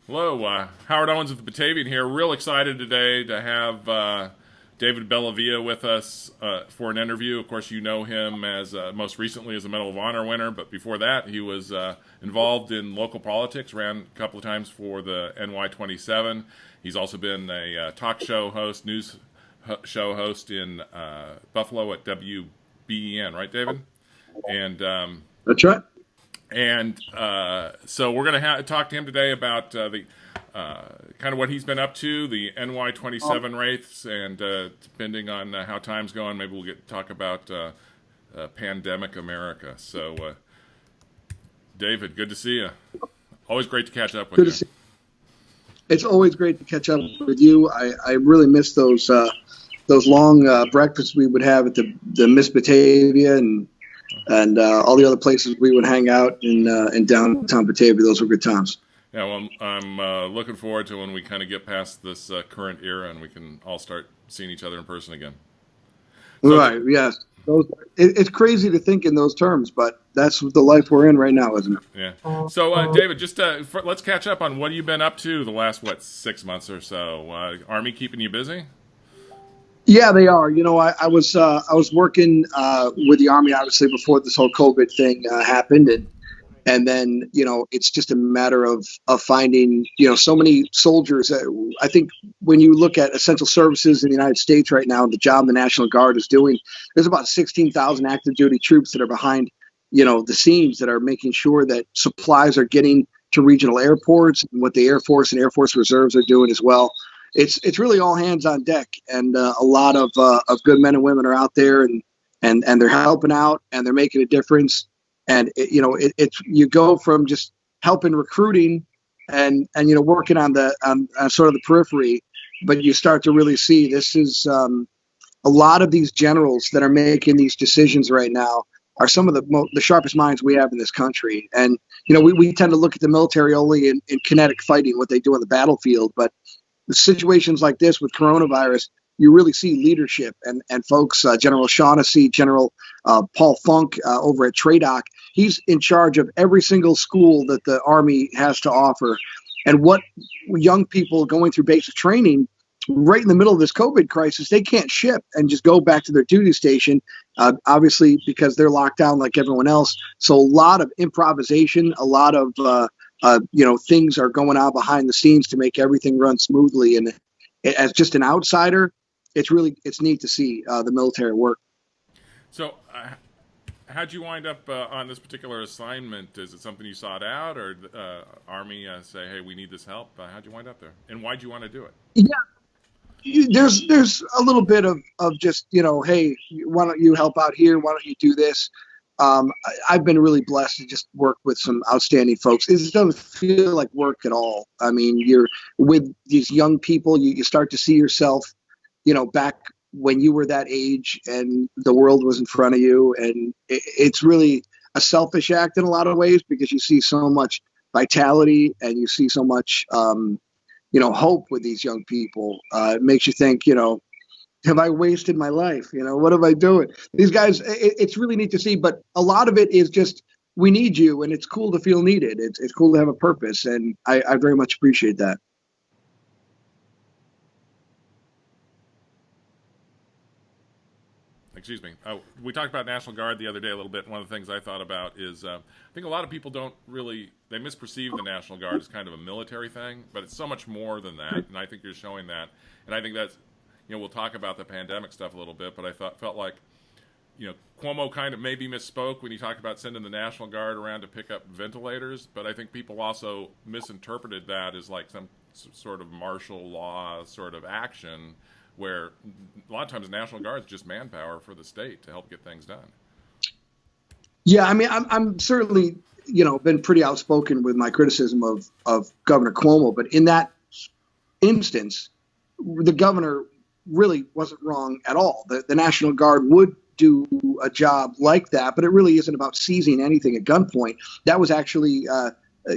Hello, Howard Owens of the Batavian here. Real excited today to have David Bellavia with us for an interview. Of course, you know him as most recently as a Medal of Honor winner, but before that, he was involved in local politics, ran a couple of times for the NY27. He's also been a talk show host, news show host in Buffalo at WBEN, right, David? And That's right. So we're going to talk to him today about the kind of what he's been up to, the NY27 race, and depending on how time's going, maybe we'll get to talk about pandemic America. So, David, good to see you. Always great to catch up with Good to you. see. It's always great to catch up with you. I really miss those long breakfasts we would have at the Miss Batavia and all the other places we would hang out in downtown Batavia. Those were good times. Yeah, well, I'm looking forward to when we kind of get past this current era and we can all start seeing each other in person again. So, Right. Yes. It's crazy to think in those terms, but that's the life we're in right now, isn't it? yeah. So, David, just let's catch up on what you've been up to the last 6 months or so. Army keeping you busy? Yeah, they are. I was working with the Army obviously before this whole COVID thing happened, and then it's just a matter of finding so many soldiers. I think when you look at essential services in the United States right now, the job the National Guard is doing, there's about 16,000 active duty troops that are behind the scenes that are making sure that supplies are getting to regional airports, and what the Air Force and Air Force Reserves are doing as well. It's really all hands on deck, and a lot of good men and women are out there, and they're helping out, and they're making a difference. And it's you go from just helping recruiting and working on on sort of the periphery, but you start to really see this is a lot of these generals that are making these decisions right now are some of the sharpest minds we have in this country. And we tend to look at the military only in kinetic fighting, what they do on the battlefield, but situations like this with coronavirus, you really see leadership and folks. General Shaughnessy, General Paul Funk over at TRADOC, he's in charge of every single school that the Army has to offer. And what young people going through basic training right in the middle of this COVID crisis, they can't ship and just go back to their duty station, obviously because they're locked down like everyone else. So a lot of improvisation, a lot of things are going on behind the scenes to make everything run smoothly. And as just an outsider, it's neat to see the military work. So, how'd you wind up on this particular assignment? Is it something you sought out, or Army say, "Hey, we need this help"? How'd you wind up there, and why'd you want to do it? Yeah, there's a little bit of just hey, why don't you help out here? Why don't you do this? I've been really blessed to just work with some outstanding folks. It doesn't feel like work at all. I mean, you're with these young people. You start to see yourself, back when you were that age and the world was in front of you. And it's really a selfish act in a lot of ways because you see so much vitality and you see so much, hope with these young people. It makes you think, have I wasted my life? What am I doing? These guys, it's really neat to see, but a lot of it is just, we need you, and it's cool to feel needed. It's cool to have a purpose, and I very much appreciate that. Excuse me. We talked about National Guard the other day a little bit. One of the things I thought about is I think a lot of people they misperceive the National Guard as kind of a military thing, but it's so much more than that. And I think you're showing that. And I think that's, we'll talk about the pandemic stuff a little bit, but I felt like, Cuomo kind of maybe misspoke when he talked about sending the National Guard around to pick up ventilators, but I think people also misinterpreted that as like some sort of martial law sort of action, where a lot of times the National Guard is just manpower for the state to help get things done. Yeah, I mean, I'm certainly, been pretty outspoken with my criticism of Governor Cuomo, but in that instance, the governor really wasn't wrong at all. The National Guard would do a job like that, but it really isn't about seizing anything at gunpoint. That was actually,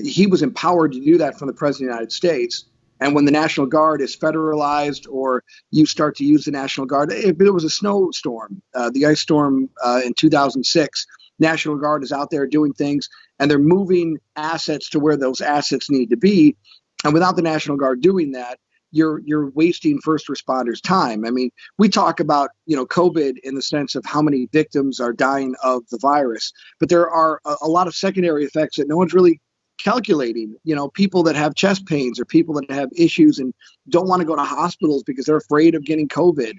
he was empowered to do that from the President of the United States. And when the National Guard is federalized or you start to use the National Guard, if there was a snowstorm, the ice storm in 2006, National Guard is out there doing things and they're moving assets to where those assets need to be. And without the National Guard doing that, you're wasting first responders' time. I mean, we talk about, COVID in the sense of how many victims are dying of the virus, but there are a lot of secondary effects that no one's really calculating. People that have chest pains or people that have issues and don't want to go to hospitals because they're afraid of getting COVID.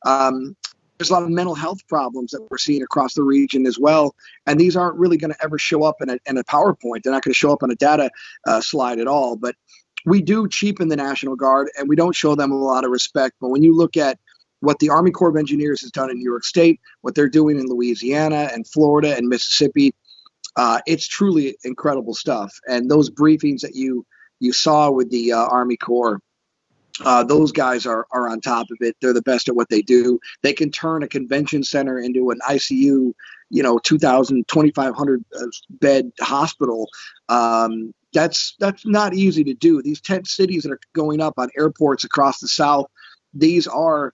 There's a lot of mental health problems that we're seeing across the region as well. And these aren't really going to ever show up in a PowerPoint. They're not going to show up on a data slide at all. But we do cheapen the National Guard and we don't show them a lot of respect. But when you look at what the Army Corps of Engineers has done in New York State, what they're doing in Louisiana and Florida and Mississippi, it's truly incredible stuff. And those briefings that you saw with the Army Corps, those guys are on top of it. They're the best at what they do. They can turn a convention center into an ICU, 2,000, 2,500 bed hospital. That's not easy to do. These tent cities that are going up on airports across the South, these are,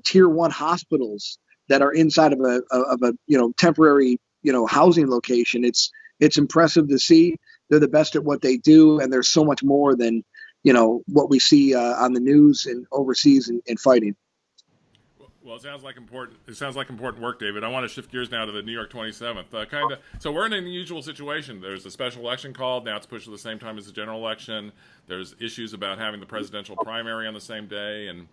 tier 1 hospitals that are inside of a temporary, housing location. It's impressive to see. They're the best at what they do. And there's so much more than, what we see on the news and overseas in fighting. Well, it sounds like important work, David. I want to shift gears now to the New York 27th. So we're in an unusual situation. There's a special election called. Now it's pushed to the same time as the general election. There's issues about having the presidential primary on the same day. And,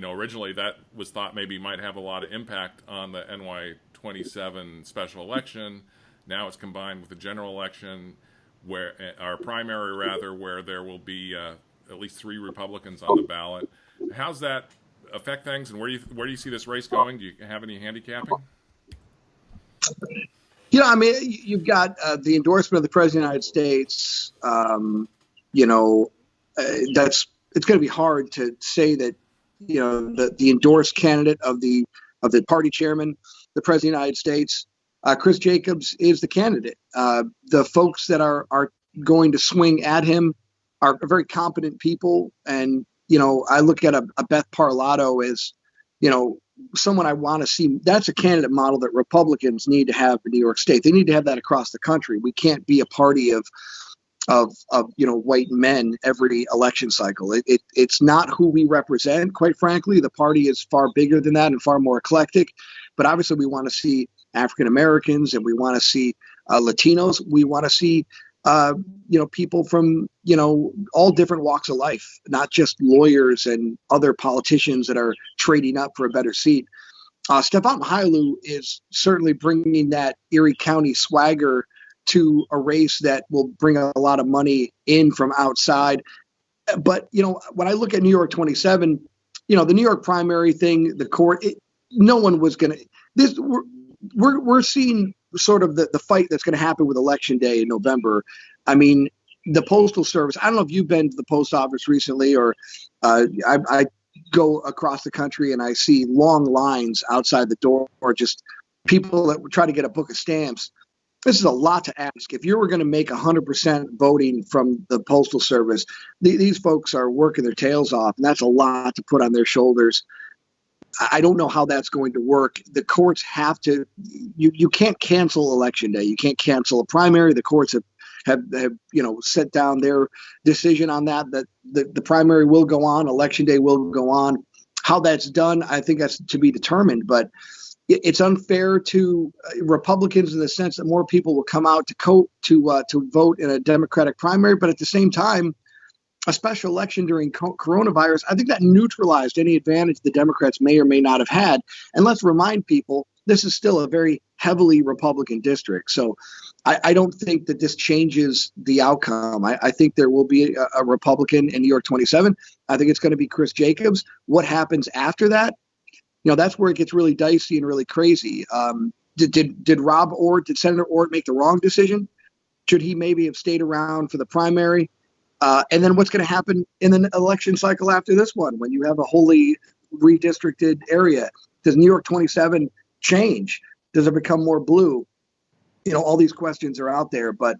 originally that was thought maybe might have a lot of impact on the NY 27 special election. Now it's combined with the general election, where there will be at least 3 Republicans on the ballot. How's that affect things, and where do you see this race going? Do you have any handicapping? You've got the endorsement of the President of the United States. It's going to be hard to say that the endorsed candidate of the party chairman, the President of the United States, Chris Jacobs, is the candidate. The folks that are going to swing at him are very competent people, and I look at a Beth Parlato as, someone I want to see. That's a candidate model that Republicans need to have in New York State. They need to have that across the country. We can't be a party of white men every election cycle. It's not who we represent, quite frankly. The party is far bigger than that and far more eclectic. But obviously we want to see African Americans and we want to see Latinos. We want to see people from, all different walks of life, not just lawyers and other politicians that are trading up for a better seat. Stefan Mihailou is certainly bringing that Erie County swagger to a race that will bring a lot of money in from outside. But, when I look at New York 27, the New York primary thing, the court, no one was going to, we're seeing sort of the fight that's going to happen with Election Day in November. I mean, the Postal Service, I don't know if you've been to the post office recently, or I go across the country and I see long lines outside the door, or just people that try to get a book of stamps. This is a lot to ask. If you were going to make 100% voting from the Postal Service, these folks are working their tails off, and that's a lot to put on their shoulders. I don't know how that's going to work. The courts have to, you can't cancel Election Day. You can't cancel a primary. The courts have set down their decision on that the primary will go on, Election Day will go on. How that's done, I think that's to be determined, but it's unfair to Republicans in the sense that more people will come out to vote in a Democratic primary, but at the same time, a special election during coronavirus, I think that neutralized any advantage the Democrats may or may not have had. And let's remind people, this is still a very heavily Republican district. So I don't think that this changes the outcome. I think there will be a Republican in New York 27. I think it's going to be Chris Jacobs. What happens after that? That's where it gets really dicey and really crazy. Did Senator Ort make the wrong decision? Should he maybe have stayed around for the primary? And then what's going to happen in the election cycle after this one, when you have a wholly redistricted area? Does New York 27 change? Does it become more blue? All these questions are out there. But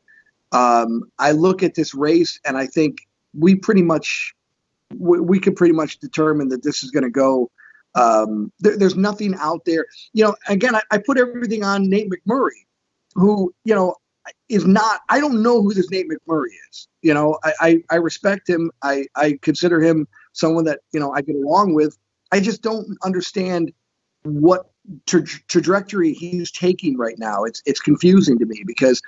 I look at this race and I think we could pretty much determine that this is going to go. There's nothing out there. Again, I put everything on Nate McMurray, who, is not. I don't know who this Nate McMurray is. You know, I respect him. I consider him someone that, you know, I get along with. I just don't understand what trajectory he's taking right now. It's confusing to me because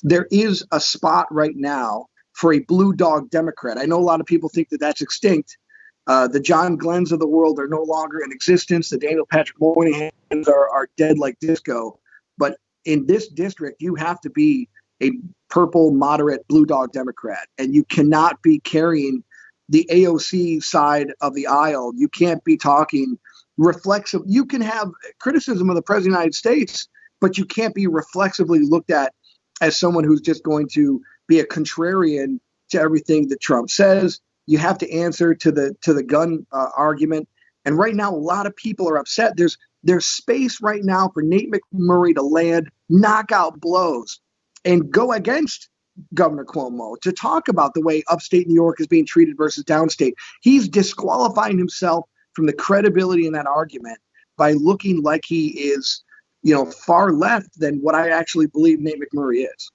there is a spot right now for a blue dog Democrat. I know a lot of people think that that's extinct. The John Glenn's of the world are no longer in existence. The Daniel Patrick Moynahans are dead like disco. But in this district, you have to be a purple, moderate, blue dog Democrat, and you cannot be carrying the AOC side of the aisle. You can't be talking reflexive. You can have criticism of the President of the United States, but you can't be reflexively looked at as someone who's just going to be a contrarian to everything that Trump says. You have to answer to the gun argument. And right now, a lot of people are upset. There's space right now for Nate McMurray to land knockout blows and go against Governor Cuomo, to talk about the way upstate New York is being treated versus downstate. He's disqualifying himself from the credibility in that argument by looking like he is, you know, far left than what I actually believe Nate McMurray is.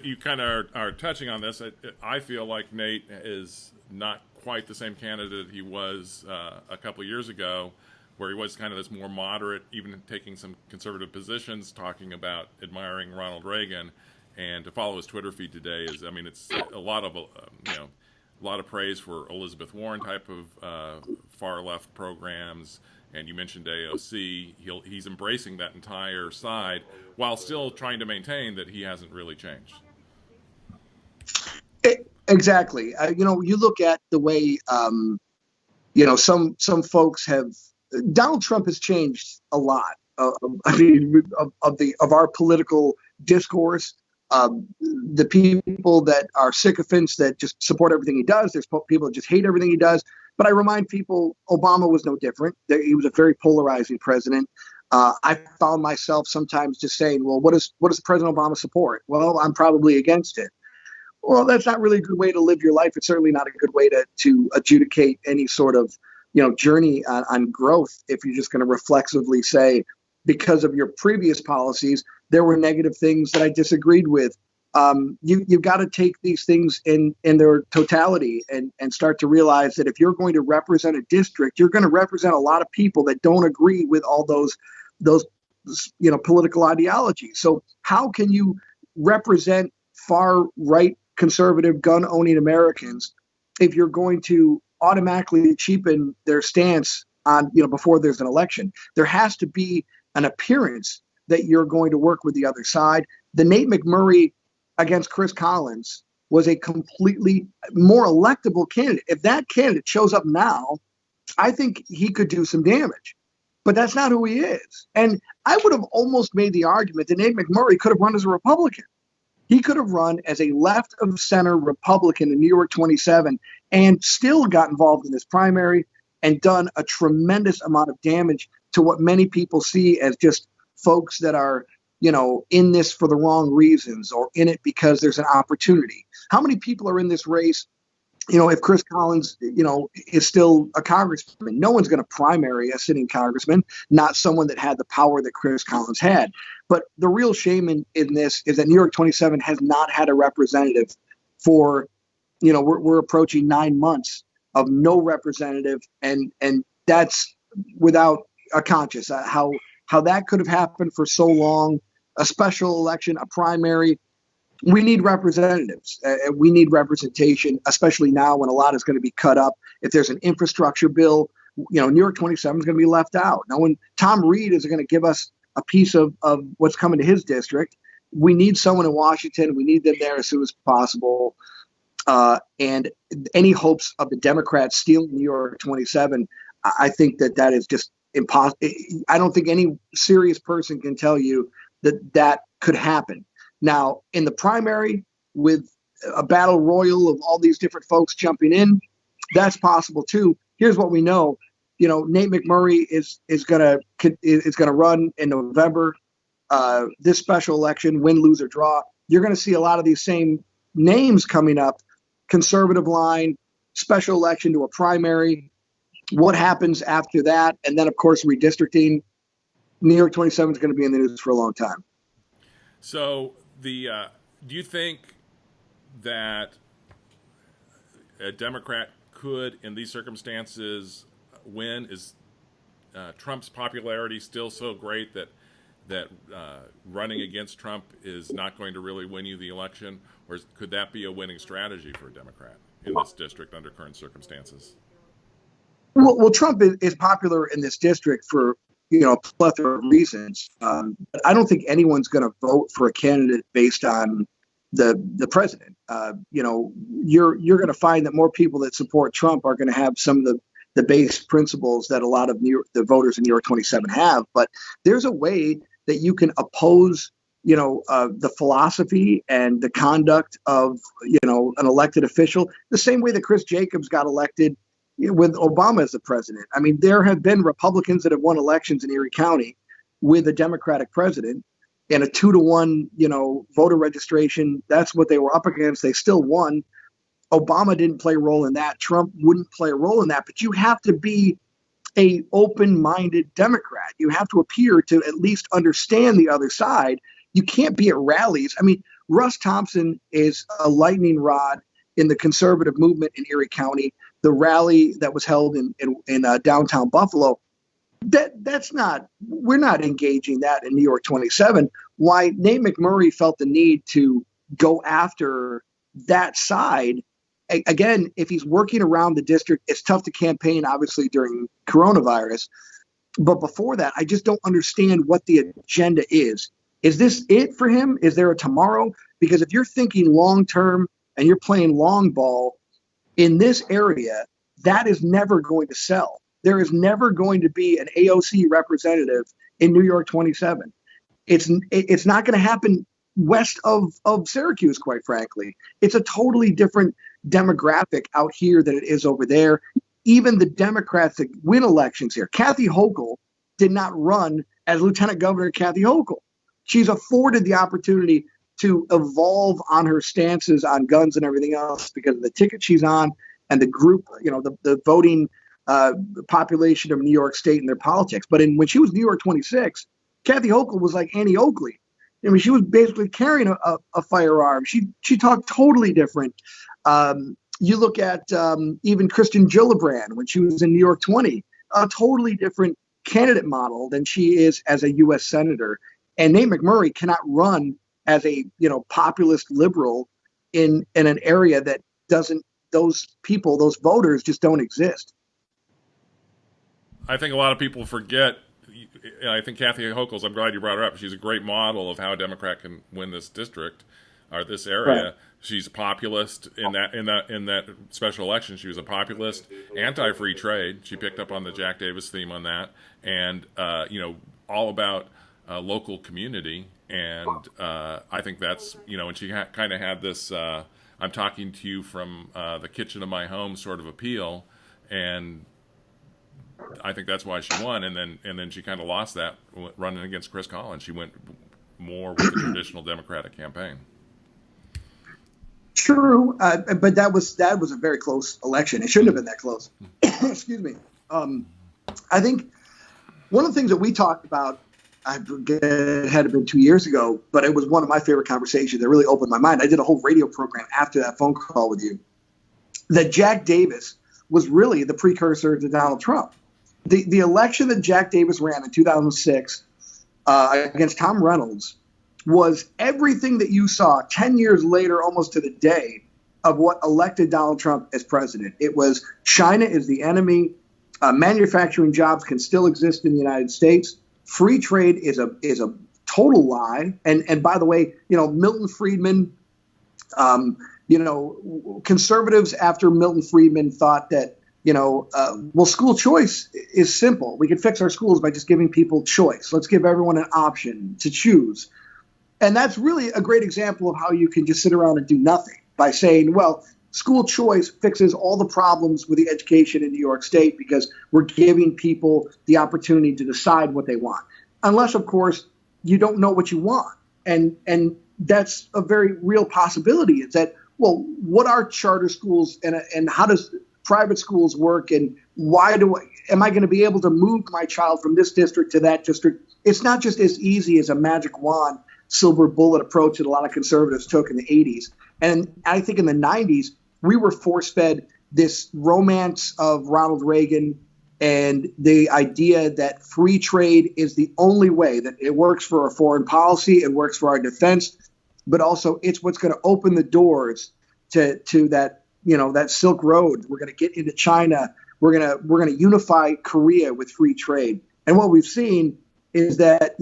You kind of are touching on this. I feel like Nate is not quite the same candidate he was a couple of years ago, where he was kind of this more moderate, even taking some conservative positions, talking about admiring Ronald Reagan. And to follow his Twitter feed today is, I mean, it's a lot of a lot of praise for Elizabeth Warren type of far left programs. And you mentioned AOC. He's embracing that entire side while still trying to maintain that he hasn't really changed. Exactly. You know, you look at the way, you know, some folks have. Donald Trump has changed a lot. I mean, of our political discourse. The people that are sycophants that just support everything he does. There's people that just hate everything he does. But I remind people, Obama was no different. He was a very polarizing president. I found myself sometimes just saying, well, what does President Obama support? Well, I'm probably against it. Well, that's not really a good way to live your life. It's certainly not a good way to adjudicate any sort of, you know, journey on growth if you're just going to reflexively say, because of your previous policies, there were negative things that I disagreed with. You've got to take these things in their totality and start to realize that if you're going to represent a district, you're going to represent a lot of people that don't agree with all those you know, political ideologies. So how can you represent far right conservative gun owning Americans if you're going to automatically cheapen their stance on, you know, before there's an election? There has to be an appearance that you're going to work with the other side. The Nate McMurray against Chris Collins was a completely more electable candidate. If that candidate shows up now, I think he could do some damage. But that's not who he is. And I would have almost made the argument that Nate McMurray could have run as a Republican. He could have run as a left of center Republican in New York 27 and still got involved in this primary and done a tremendous amount of damage to what many people see as just folks that are, you know, in this for the wrong reasons or in it because there's an opportunity. How many people are in this race? You know, if Chris Collins, you know, is still a congressman, no one's going to primary a sitting congressman, not someone that had the power that Chris Collins had. But the real shame in this is that New York 27 has not had a representative for, you know, we're approaching 9 months of no representative. And that's without a conscience. How that could have happened for so long, a special election, a primary. We need representatives. We need representation, especially now when a lot is going to be cut up. If there's an infrastructure bill, you know, New York 27 is going to be left out. Now, when Tom Reed is going to give us a piece of what's coming to his district, we need someone in Washington. We need them there as soon as possible. And any hopes of the Democrats stealing New York 27, I think that is just impossible. I don't think any serious person can tell you that could happen. Now, in the primary, with a battle royal of all these different folks jumping in, that's possible too. Here's what we know: you know, Nate McMurray is gonna run in November. This special election, win, lose, or draw, you're going to see a lot of these same names coming up: conservative line, special election to a primary. What happens after that, and then of course redistricting? New York 27 is going to be in the news for a long time. So The do you think that a Democrat could, in these circumstances, win? Is Trump's popularity still so great that running against Trump is not going to really win you the election, or could that be a winning strategy for a Democrat in this district under current circumstances? Well, Trump is popular in this district for a plethora of reasons. But I don't think anyone's going to vote for a candidate based on the president. You're going to find that more people that support Trump are going to have some of the base principles that a lot of the voters in New York 27 have. But there's a way that you can oppose, the philosophy and the conduct of, an elected official, the same way that Chris Jacobs got elected with Obama as the president. I mean, there have been Republicans that have won elections in Erie County with a Democratic president, and a 2-to-1, voter registration. That's what they were up against. They still won. Obama didn't play a role in that. Trump wouldn't play a role in that. But you have to be a open-minded Democrat. You have to appear to at least understand the other side. You can't be at rallies. I mean, Russ Thompson is a lightning rod in the conservative movement in Erie County. The rally that was held in downtown Buffalo, we're not engaging that in New York 27. Why Nate McMurray felt the need to go after that side. Again, if he's working around the district, it's tough to campaign, obviously, during coronavirus. But before that, I just don't understand what the agenda is. Is this it for him? Is there a tomorrow? Because if you're thinking long term and you're playing long ball in this area, that is never going to sell. There is never going to be an AOC representative in New York 27. It's not going to happen west of Syracuse, quite frankly. It's a totally different demographic out here than it is over there. Even the Democrats that win elections here, Kathy Hochul did not run as Lieutenant Governor Kathy Hochul. She's afforded the opportunity to evolve on her stances on guns and everything else because of the ticket she's on and the group, the voting population of New York State and their politics. But when she was New York 26, Kathy Hochul was like Annie Oakley. I mean, she was basically carrying a firearm. She talked totally different. You look at even Kristen Gillibrand when she was in New York 20, a totally different candidate model than she is as a U.S. senator. And Nate McMurray cannot run as a populist liberal in an area that doesn't. Those people, those voters, just don't exist. I think a lot of people forget. I think Kathy Hochul's, I'm glad you brought her up. She's a great model of how a Democrat can win this district or this area. Right. She's a populist in that special election. She was a populist, anti-free trade. She picked up on the Jack Davis theme on that, and all about local community. And I think that's and she kind of had this. I'm talking to you from the kitchen of my home sort of appeal, and I think that's why she won. And then she kind of lost that running against Chris Collins. She went more with the traditional Democratic campaign. True, but that was a very close election. It shouldn't have been that close. Excuse me. I think one of the things that we talked about, it had been 2 years ago, but it was one of my favorite conversations that really opened my mind. I did a whole radio program after that phone call with you, that Jack Davis was really the precursor to Donald Trump. The election that Jack Davis ran in 2006 against Tom Reynolds was everything that you saw 10 years later, almost to the day, of what elected Donald Trump as president. It was China is the enemy. Manufacturing jobs can still exist in the United States. Free trade is a total lie. And by the way, Milton Friedman, conservatives after Milton Friedman thought that, school choice is simple. We can fix our schools by just giving people choice. Let's give everyone an option to choose. And that's really a great example of how you can just sit around and do nothing by saying, well, school choice fixes all the problems with the education in New York State because we're giving people the opportunity to decide what they want. Unless, of course, you don't know what you want. And that's a very real possibility. Is that, well, what are charter schools and how does private schools work, and am I going to be able to move my child from this district to that district? It's not just as easy as a magic wand silver bullet approach that a lot of conservatives took in the 80s. And I think in the 90s, we were force-fed this romance of Ronald Reagan and the idea that free trade is the only way, that it works for our foreign policy, it works for our defense, but also it's what's going to open the doors to that, that Silk Road. We're going to get into China. We're going to unify Korea with free trade. And what we've seen is that,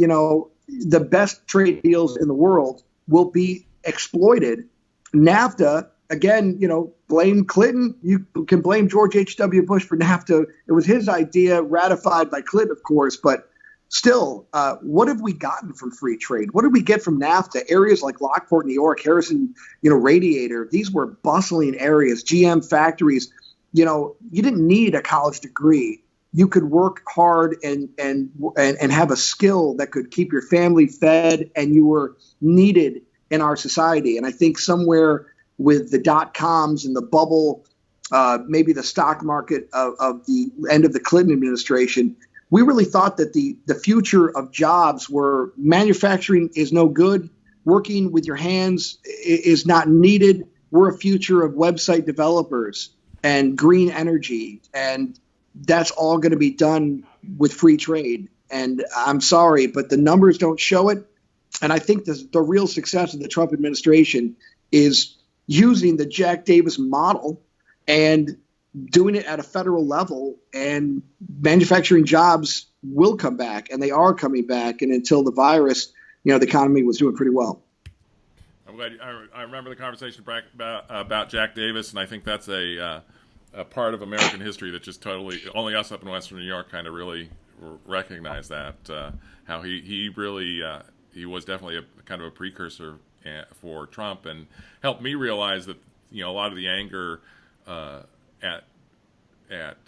the best trade deals in the world will be exploited. NAFTA, again, blame Clinton. You can blame George H.W. Bush for NAFTA. It was his idea, ratified by Clinton, of course. But still, what have we gotten from free trade? What did we get from NAFTA? Areas like Lockport, New York, Harrison, Radiator, these were bustling areas, GM factories. You didn't need a college degree. You could work hard and have a skill that could keep your family fed, and you were needed in our society. And I think somewhere with the dot-coms and the bubble, maybe the stock market of the end of the Clinton administration, we really thought that the future of jobs were manufacturing is no good, working with your hands is not needed. We're a future of website developers and green energy, and that's all going to be done with free trade. And I'm sorry, but the numbers don't show it. And I think the real success of the Trump administration is using the Jack Davis model and doing it at a federal level, and manufacturing jobs will come back, and they are coming back. And until the virus, the economy was doing pretty well. I'm glad I remember the conversation about Jack Davis, and I think that's a part of American history that just totally only us up in Western New York kind of really recognize that, how he really he was definitely a kind of a precursor for Trump, and helped me realize that a lot of the anger at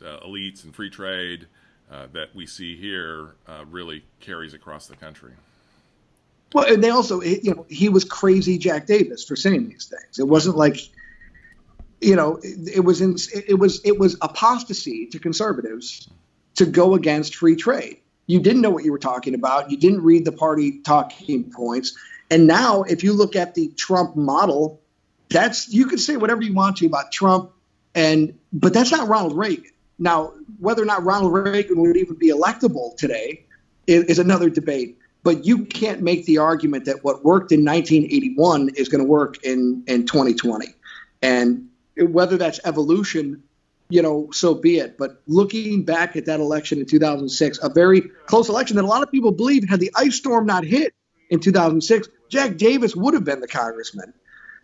elites and free trade that we see here really carries across the country. Well, and they also, he was crazy Jack Davis for saying these things. It wasn't like, it was apostasy to conservatives to go against free trade. You didn't know what you were talking about. You didn't read the party talking points. And now, if you look at the Trump model, you could say whatever you want to about Trump, but that's not Ronald Reagan. Now, whether or not Ronald Reagan would even be electable today is another debate. But you can't make the argument that what worked in 1981 is going to work in 2020. And whether that's evolution, so be it. But looking back at that election in 2006, a very close election that a lot of people believe, had the ice storm not hit in 2006, Jack Davis would have been the congressman.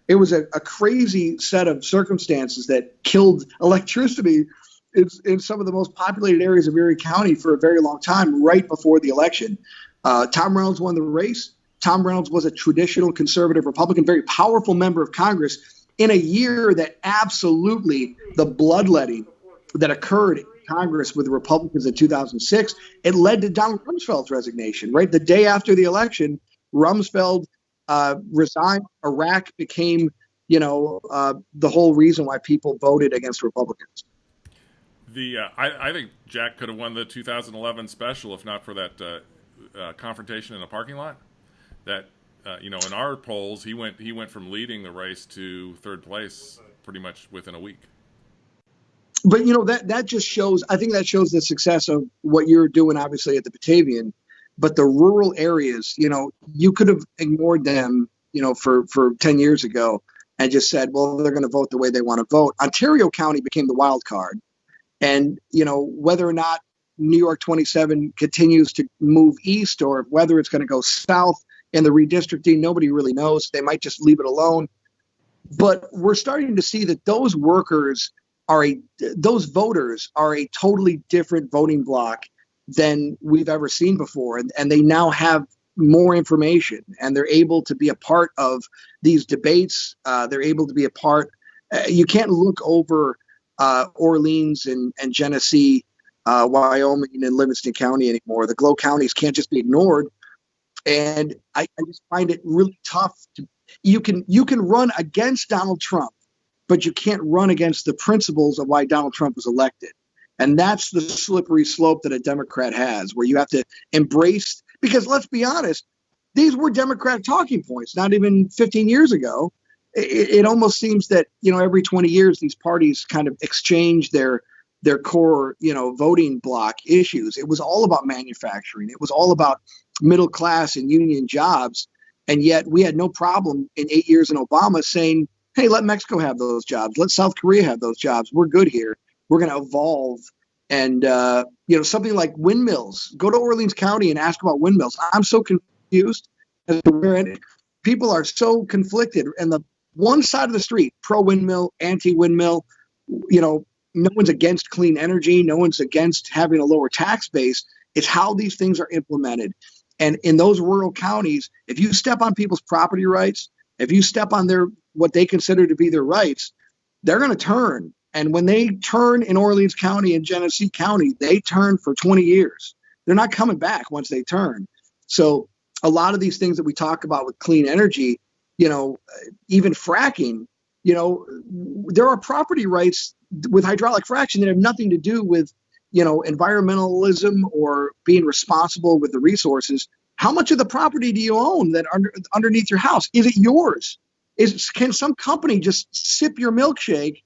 It was a crazy set of circumstances that killed electricity in some of the most populated areas of Erie County for a very long time, right before the election. Tom Reynolds won the race. Tom Reynolds was a traditional conservative Republican, very powerful member of Congress in a year that absolutely the bloodletting that occurred in Congress with the Republicans in 2006, it led to Donald Rumsfeld's resignation, right? The day after the election, Rumsfeld resigned. Iraq became, the whole reason why people voted against Republicans. I think Jack could have won the 2011 special if not for that confrontation in a parking lot. That in our polls, he went from leading the race to third place pretty much within a week. But that just shows. I think that shows the success of what you're doing, obviously at the Batavian. But the rural areas, you could have ignored them, for 10 years ago and just said, well, they're going to vote the way they want to vote. Ontario County became the wild card. And, whether or not New York 27 continues to move east or whether it's going to go south in the redistricting, nobody really knows. They might just leave it alone. But we're starting to see that those voters are a totally different voting bloc than we've ever seen before. And they now have more information, and they're able to be a part of these debates. They're able to be a part. You can't look over Orleans and Genesee, Wyoming and Livingston County anymore. The Glow counties can't just be ignored. And I just find it really tough. You can run against Donald Trump, but you can't run against the principles of why Donald Trump was elected. And that's the slippery slope that a Democrat has, where you have to embrace, because let's be honest, these were Democratic talking points, not even 15 years ago. It almost seems that, every 20 years, these parties kind of exchange their core, voting block issues. It was all about manufacturing. It was all about middle class and union jobs. And yet we had no problem in 8 years in Obama saying, hey, let Mexico have those jobs. Let South Korea have those jobs. We're good here. We're going to evolve. And, something like windmills. Go to Orleans County and ask about windmills. I'm so confused as to where people are so conflicted. And the one side of the street, pro-windmill, anti-windmill, no one's against clean energy. No one's against having a lower tax base. It's how these things are implemented. And in those rural counties, if you step on people's property rights, if you step on what they consider to be their rights, they're going to turn. And when they turn in Orleans County and Genesee County, they turn for 20 years. They're not coming back once they turn. So a lot of these things that we talk about with clean energy, even fracking, there are property rights with hydraulic fracturing that have nothing to do with, environmentalism or being responsible with the resources. How much of the property do you own that underneath your house? Is it yours? Can some company just sip your milkshake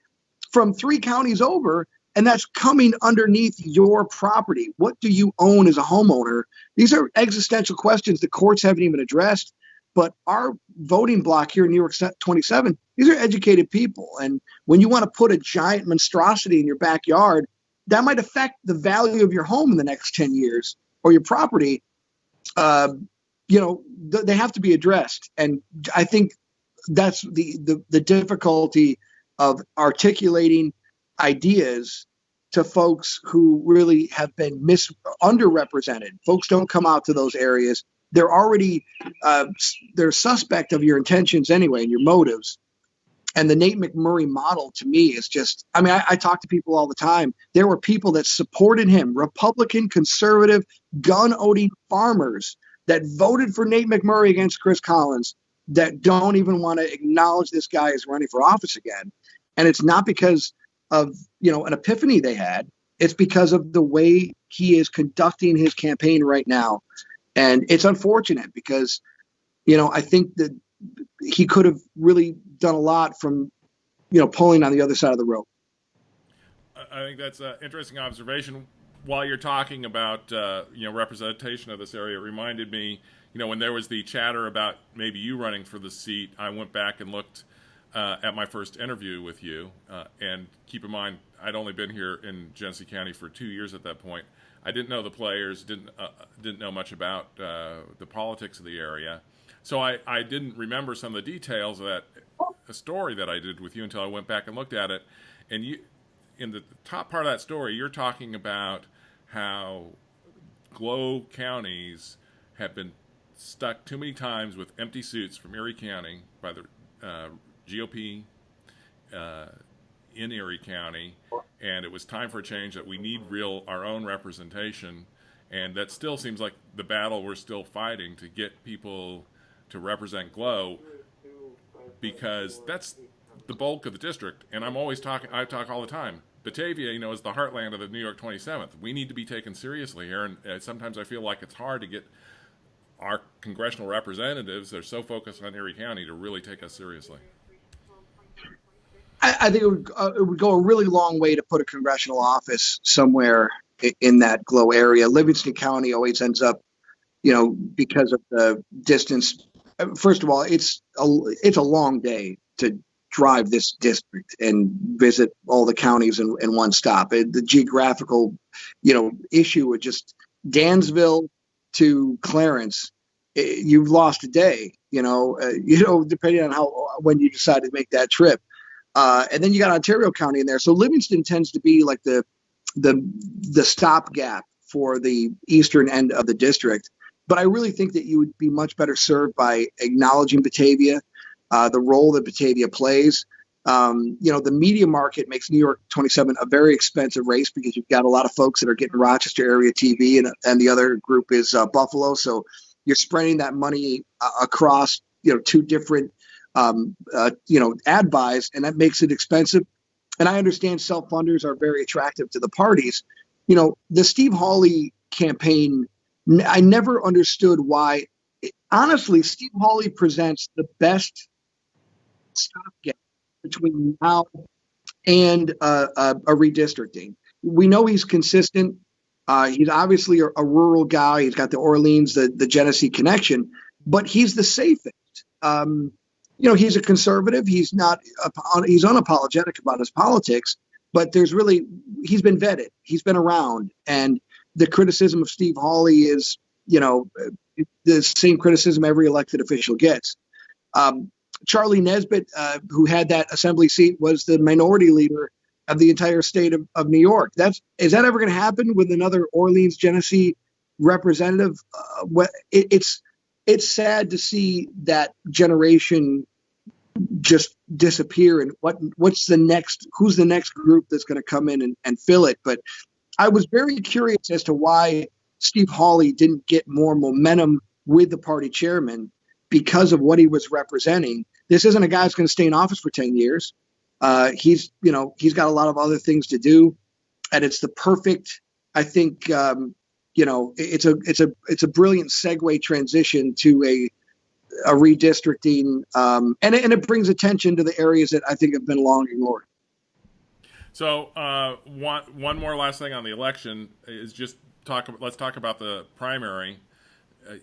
from 3 counties over, and that's coming underneath your property? What do you own as a homeowner? These are existential questions the courts haven't even addressed. But our voting block here in New York 27, these are educated people. And when you want to put a giant monstrosity in your backyard, that might affect the value of your home in the next 10 years or your property. They have to be addressed. And I think that's the difficulty of articulating ideas to folks who really have been underrepresented. Folks don't come out to those areas. They're already they're suspect of your intentions anyway and your motives. And the Nate McMurray model to me is just, I talk to people all the time. There were people that supported him, Republican, conservative, gun-owning farmers that voted for Nate McMurray against Chris Collins that don't even want to acknowledge this guy is running for office again. And it's not because of, an epiphany they had. It's because of the way he is conducting his campaign right now. And it's unfortunate because, I think that he could have really done a lot from, pulling on the other side of the rope. I think that's an interesting observation. While you're talking about, representation of this area, it reminded me, when there was the chatter about maybe you running for the seat, I went back and looked at my first interview with you. And keep in mind, I'd only been here in Genesee County for 2 years at that point. I didn't know the players, didn't know much about the politics of the area. So I didn't remember some of the details of that story that I did with you until I went back and looked at it. And you, in the top part of that story, you're talking about how Glow counties have been stuck too many times with empty suits from Erie County by the GOP in Erie County, and it was time for a change, that we need our own representation. And that still seems like the battle we're still fighting to get people to represent Glow, because that's the bulk of the district. And I talk all the time. Batavia, is the heartland of the New York 27th. We need to be taken seriously here, and sometimes I feel like it's hard to get our congressional representatives, they're so focused on Erie County, to really take us seriously. I think it would go a really long way to put a congressional office somewhere in that Glow area. Livingston County always ends up, because of the distance. First of all, it's a long day to drive this district and visit all the counties in one stop. The geographical, issue with just Dansville to Clarence, you've lost a day. Depending on when you decide to make that trip. And then you got Ontario County in there. So Livingston tends to be like the stopgap for the eastern end of the district. But I really think that you would be much better served by acknowledging Batavia, the role that Batavia plays. The media market makes New York 27 a very expensive race because you've got a lot of folks that are getting Rochester area TV, and the other group is Buffalo. So you're spreading that money across, 2 different ad buys, and that makes it expensive. And I understand self-funders are very attractive to the parties. The Steve Hawley campaign, I never understood why honestly, Steve Hawley presents the best stopgap between now and a redistricting. We know he's consistent. He's obviously a rural guy. He's got the Orleans, the Genesee connection, but he's the safest. He's a conservative. He's not. He's unapologetic about his politics, but he's been vetted. He's been around, and the criticism of Steve Hawley is, the same criticism every elected official gets. Charlie Nesbitt, who had that assembly seat, was the minority leader of the entire state of New York. Is that ever going to happen with another Orleans Genesee representative? It's sad to see that generation just disappear. And who's the next group that's going to come in and fill it? But I was very curious as to why Steve Hawley didn't get more momentum with the party chairman because of what he was representing. This isn't a guy who's going to stay in office for 10 years. He's got a lot of other things to do, and it's the perfect, I think, it's a brilliant segue transition to a redistricting, and it brings attention to the areas that I think have been long ignored. So one more last thing on the election is let's talk about the primary.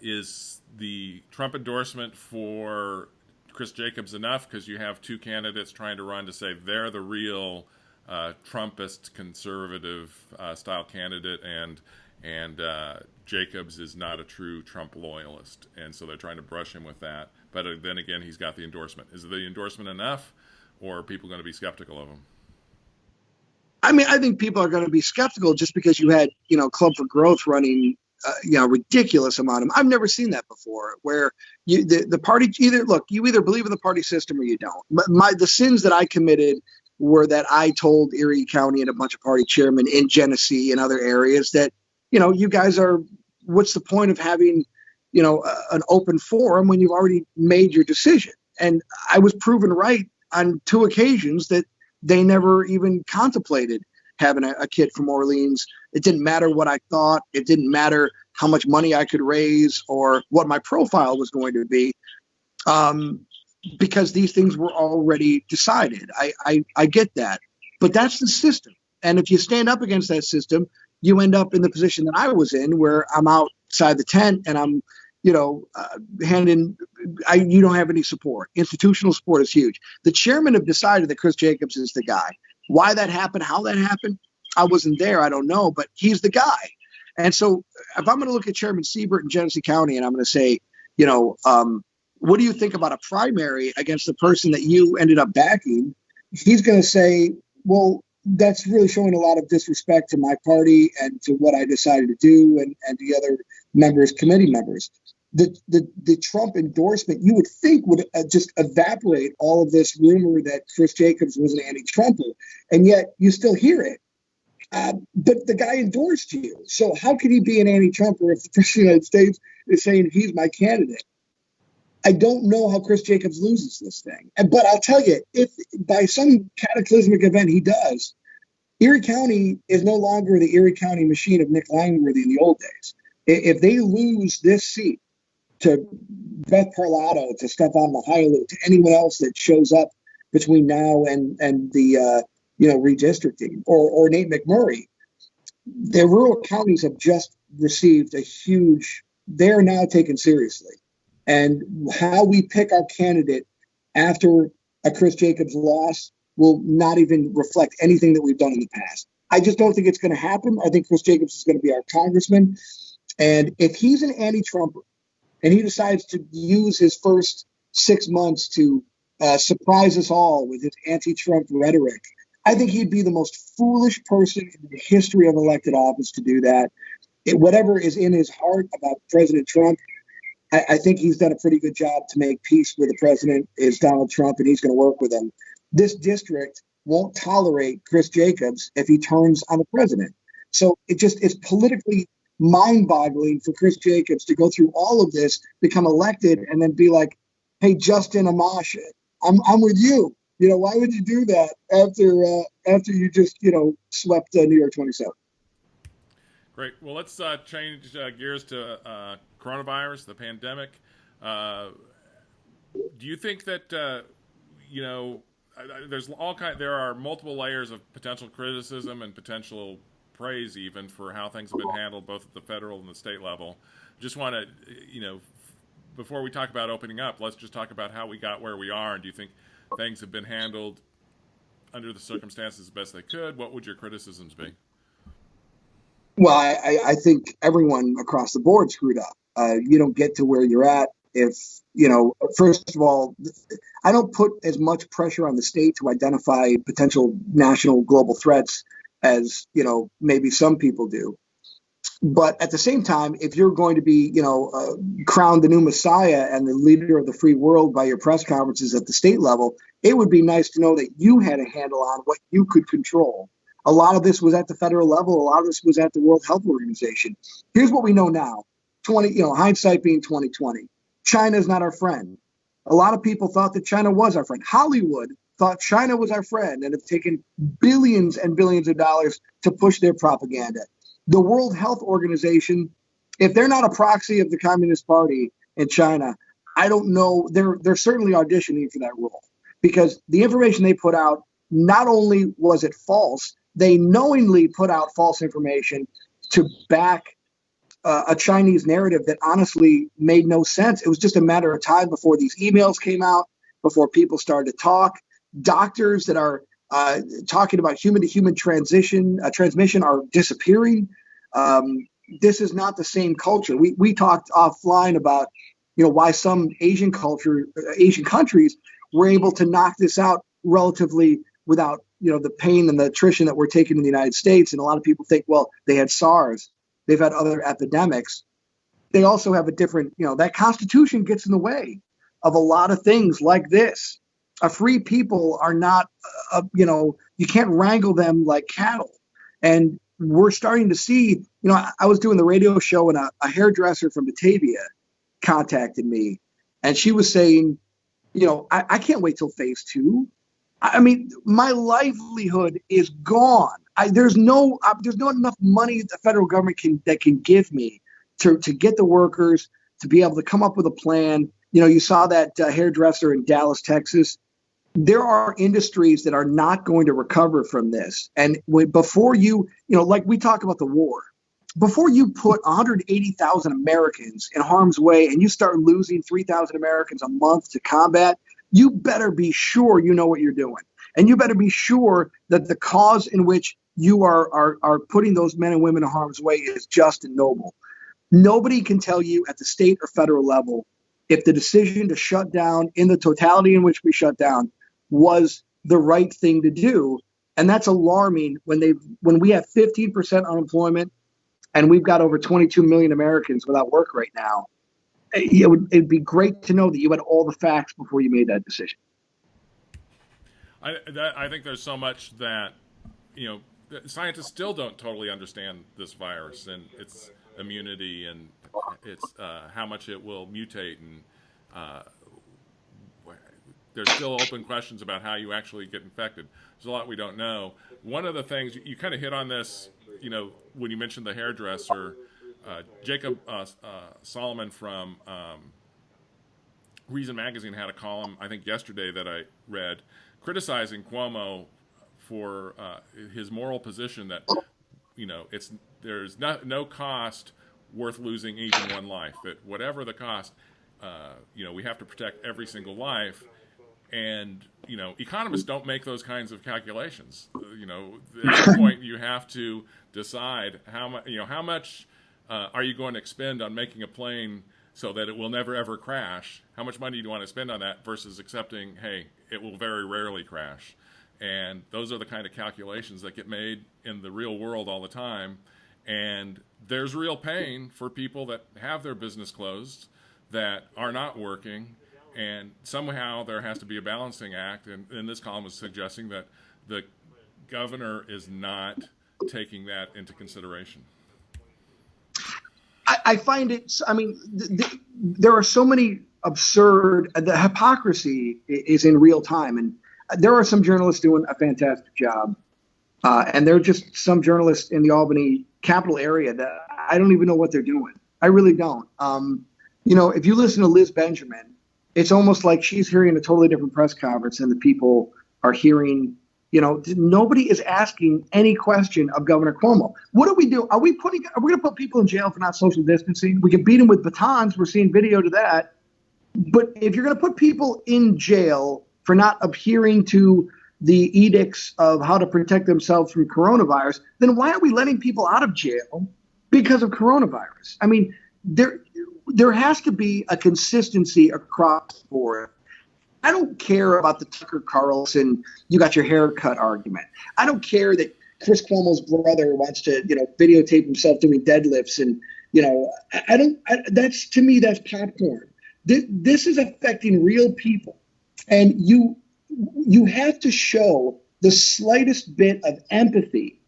Is the Trump endorsement for Chris Jacobs enough? Because you have two candidates trying to run to say they're the real Trumpist conservative style candidate, and Jacobs is not a true Trump loyalist, and so they're trying to brush him with that. But then again, he's got the endorsement. Is the endorsement enough, or are people going to be skeptical of him? I mean, I think people are going to be skeptical just because you had, Club for Growth running, ridiculous amount of them. I've never seen that before, where the party you either believe in the party system or you don't. The sins that I committed were that I told Erie County and a bunch of party chairmen in Genesee and other areas that, you guys what's the point of having, an open forum when you've already made your decision? And I was proven right on two occasions that they never even contemplated having a kid from Orleans. It didn't matter what I thought. It didn't matter how much money I could raise or what my profile was going to be, because these things were already decided. I get that, but that's the system. And if you stand up against that system, you end up in the position that I was in, where I'm outside the tent and I'm, you don't have any support. Institutional support is huge. The chairman have decided that Chris Jacobs is the guy. Why that happened, how that happened, I wasn't there. I don't know, but he's the guy. And so if I'm going to look at Chairman Siebert in Genesee County and I'm going to say, what do you think about a primary against the person that you ended up backing? He's going to say, well, that's really showing a lot of disrespect to my party and to what I decided to do and the other committee members. The Trump endorsement, you would think, would just evaporate all of this rumor that Chris Jacobs was an anti-Trumper, and yet you still hear it. But the guy endorsed you, so how could he be an anti-Trumper if the President of the United States is saying he's my candidate? I don't know how Chris Jacobs loses this thing. But I'll tell you, if by some cataclysmic event he does, Erie County is no longer the Erie County machine of Nick Langworthy in the old days. If they lose this seat to Beth Parlato, to Stefan Mihailo, to anyone else that shows up between now and the redistricting, or Nate McMurray, the rural counties have just received they're now taken seriously. And how we pick our candidate after a Chris Jacobs loss will not even reflect anything that we've done in the past. I just don't think it's going to happen. I think Chris Jacobs is going to be our congressman. And if he's an anti-Trumper and he decides to use his first 6 months to surprise us all with his anti-Trump rhetoric, I think he'd be the most foolish person in the history of elected office to do that. Whatever is in his heart about President Trump, I think he's done a pretty good job to make peace with the president, is Donald Trump, and he's going to work with him. This district won't tolerate Chris Jacobs if he turns on the president. So it's politically mind-boggling for Chris Jacobs to go through all of this, become elected, and then be like, hey, Justin Amash, I'm with you. Why would you do that after you just, swept New York 27? Great. Well, let's change gears to coronavirus, the pandemic. Uh, do you think that you know? There are multiple layers of potential criticism and potential praise even for how things have been handled both at the federal and the state level. Just want to, before we talk about opening up, let's just talk about how we got where we are. And do you think things have been handled under the circumstances as best they could? What would your criticisms be? Well, I think everyone across the board screwed up. You don't get to where you're at if, first of all, I don't put as much pressure on the state to identify potential national global threats as, maybe some people do. But at the same time, if you're going to be, crowned the new messiah and the leader of the free world by your press conferences at the state level, it would be nice to know that you had a handle on what you could control. A lot of this was at the federal level. A lot of this was at the World Health Organization. Here's what we know now. Hindsight being 2020. China is not our friend. A lot of people thought that China was our friend. Hollywood thought China was our friend and have taken billions and billions of dollars to push their propaganda. The World Health Organization, if they're not a proxy of the Communist Party in China, I don't know. They're certainly auditioning for that role, because the information they put out, not only was it false, they knowingly put out false information to back a Chinese narrative that honestly made no sense. It was just a matter of time before these emails came out, before people started to talk. Doctors that are talking about human-to-human transmission are disappearing. This is not the same culture. We talked offline about why some Asian countries were able to knock this out relatively without the pain and the attrition that we're taking in the United States. And a lot of people think, well, they had SARS, they've had other epidemics. They also have a different, that Constitution gets in the way of a lot of things like this. A free people are not, you can't wrangle them like cattle. And we're starting to see, I was doing the radio show and a hairdresser from Batavia contacted me, and she was saying, I can't wait till phase 2. I mean, my livelihood is gone. There's not enough money the federal government can give me to get the workers to be able to come up with a plan. You saw that hairdresser in Dallas, Texas. There are industries that are not going to recover from this. And before like we talk about the war, before you put 180,000 Americans in harm's way and you start losing 3,000 Americans a month to combat, you better be sure you know what you're doing. And you better be sure that the cause in which you are putting those men and women in harm's way is just and noble. Nobody can tell you at the state or federal level if the decision to shut down in the totality in which we shut down was the right thing to do. And that's alarming when we have 15% unemployment and we've got over 22 million Americans without work right now. It'd be great to know that you had all the facts before you made that decision. I think there's so much that, scientists still don't totally understand this virus and its immunity and its how much it will mutate, and there's still open questions about how you actually get infected. There's a lot we don't know. One of the things you kind of hit on this, when you mentioned the hairdresser, Jacob Solomon from Reason Magazine had a column, I think yesterday, that I read, criticizing Cuomo for his moral position that there's no cost worth losing even one life. That whatever the cost, we have to protect every single life. And economists don't make those kinds of calculations. At some point you have to decide how much are you going to expend on making a plane so that it will never ever crash? How much money do you want to spend on that versus accepting, hey, it will very rarely crash? And those are the kind of calculations that get made in the real world all the time. And there's real pain for people that have their business closed, that are not working. And somehow there has to be a balancing act. And this column was suggesting that the governor is not taking that into consideration. I find it, there are so many absurd, the hypocrisy is in real time. And there are some journalists doing a fantastic job. And there are just some journalists in the Albany capital area that I don't even know what they're doing. I really don't. If you listen to Liz Benjamin, it's almost like she's hearing a totally different press conference than the people are hearing. Nobody is asking any question of Governor Cuomo. What do we do? Are we going to put people in jail for not social distancing? We can beat them with batons. We're seeing video to that. But if you're going to put people in jail for not adhering to the edicts of how to protect themselves from coronavirus, then why are we letting people out of jail because of coronavirus? I mean, there has to be a consistency across the board. I don't care about the Tucker Carlson, you got your hair cut argument. I don't care that Chris Cuomo's brother wants to, videotape himself doing deadlifts. And, to me, that's popcorn. This is affecting real people. And you have to show the slightest bit of empathy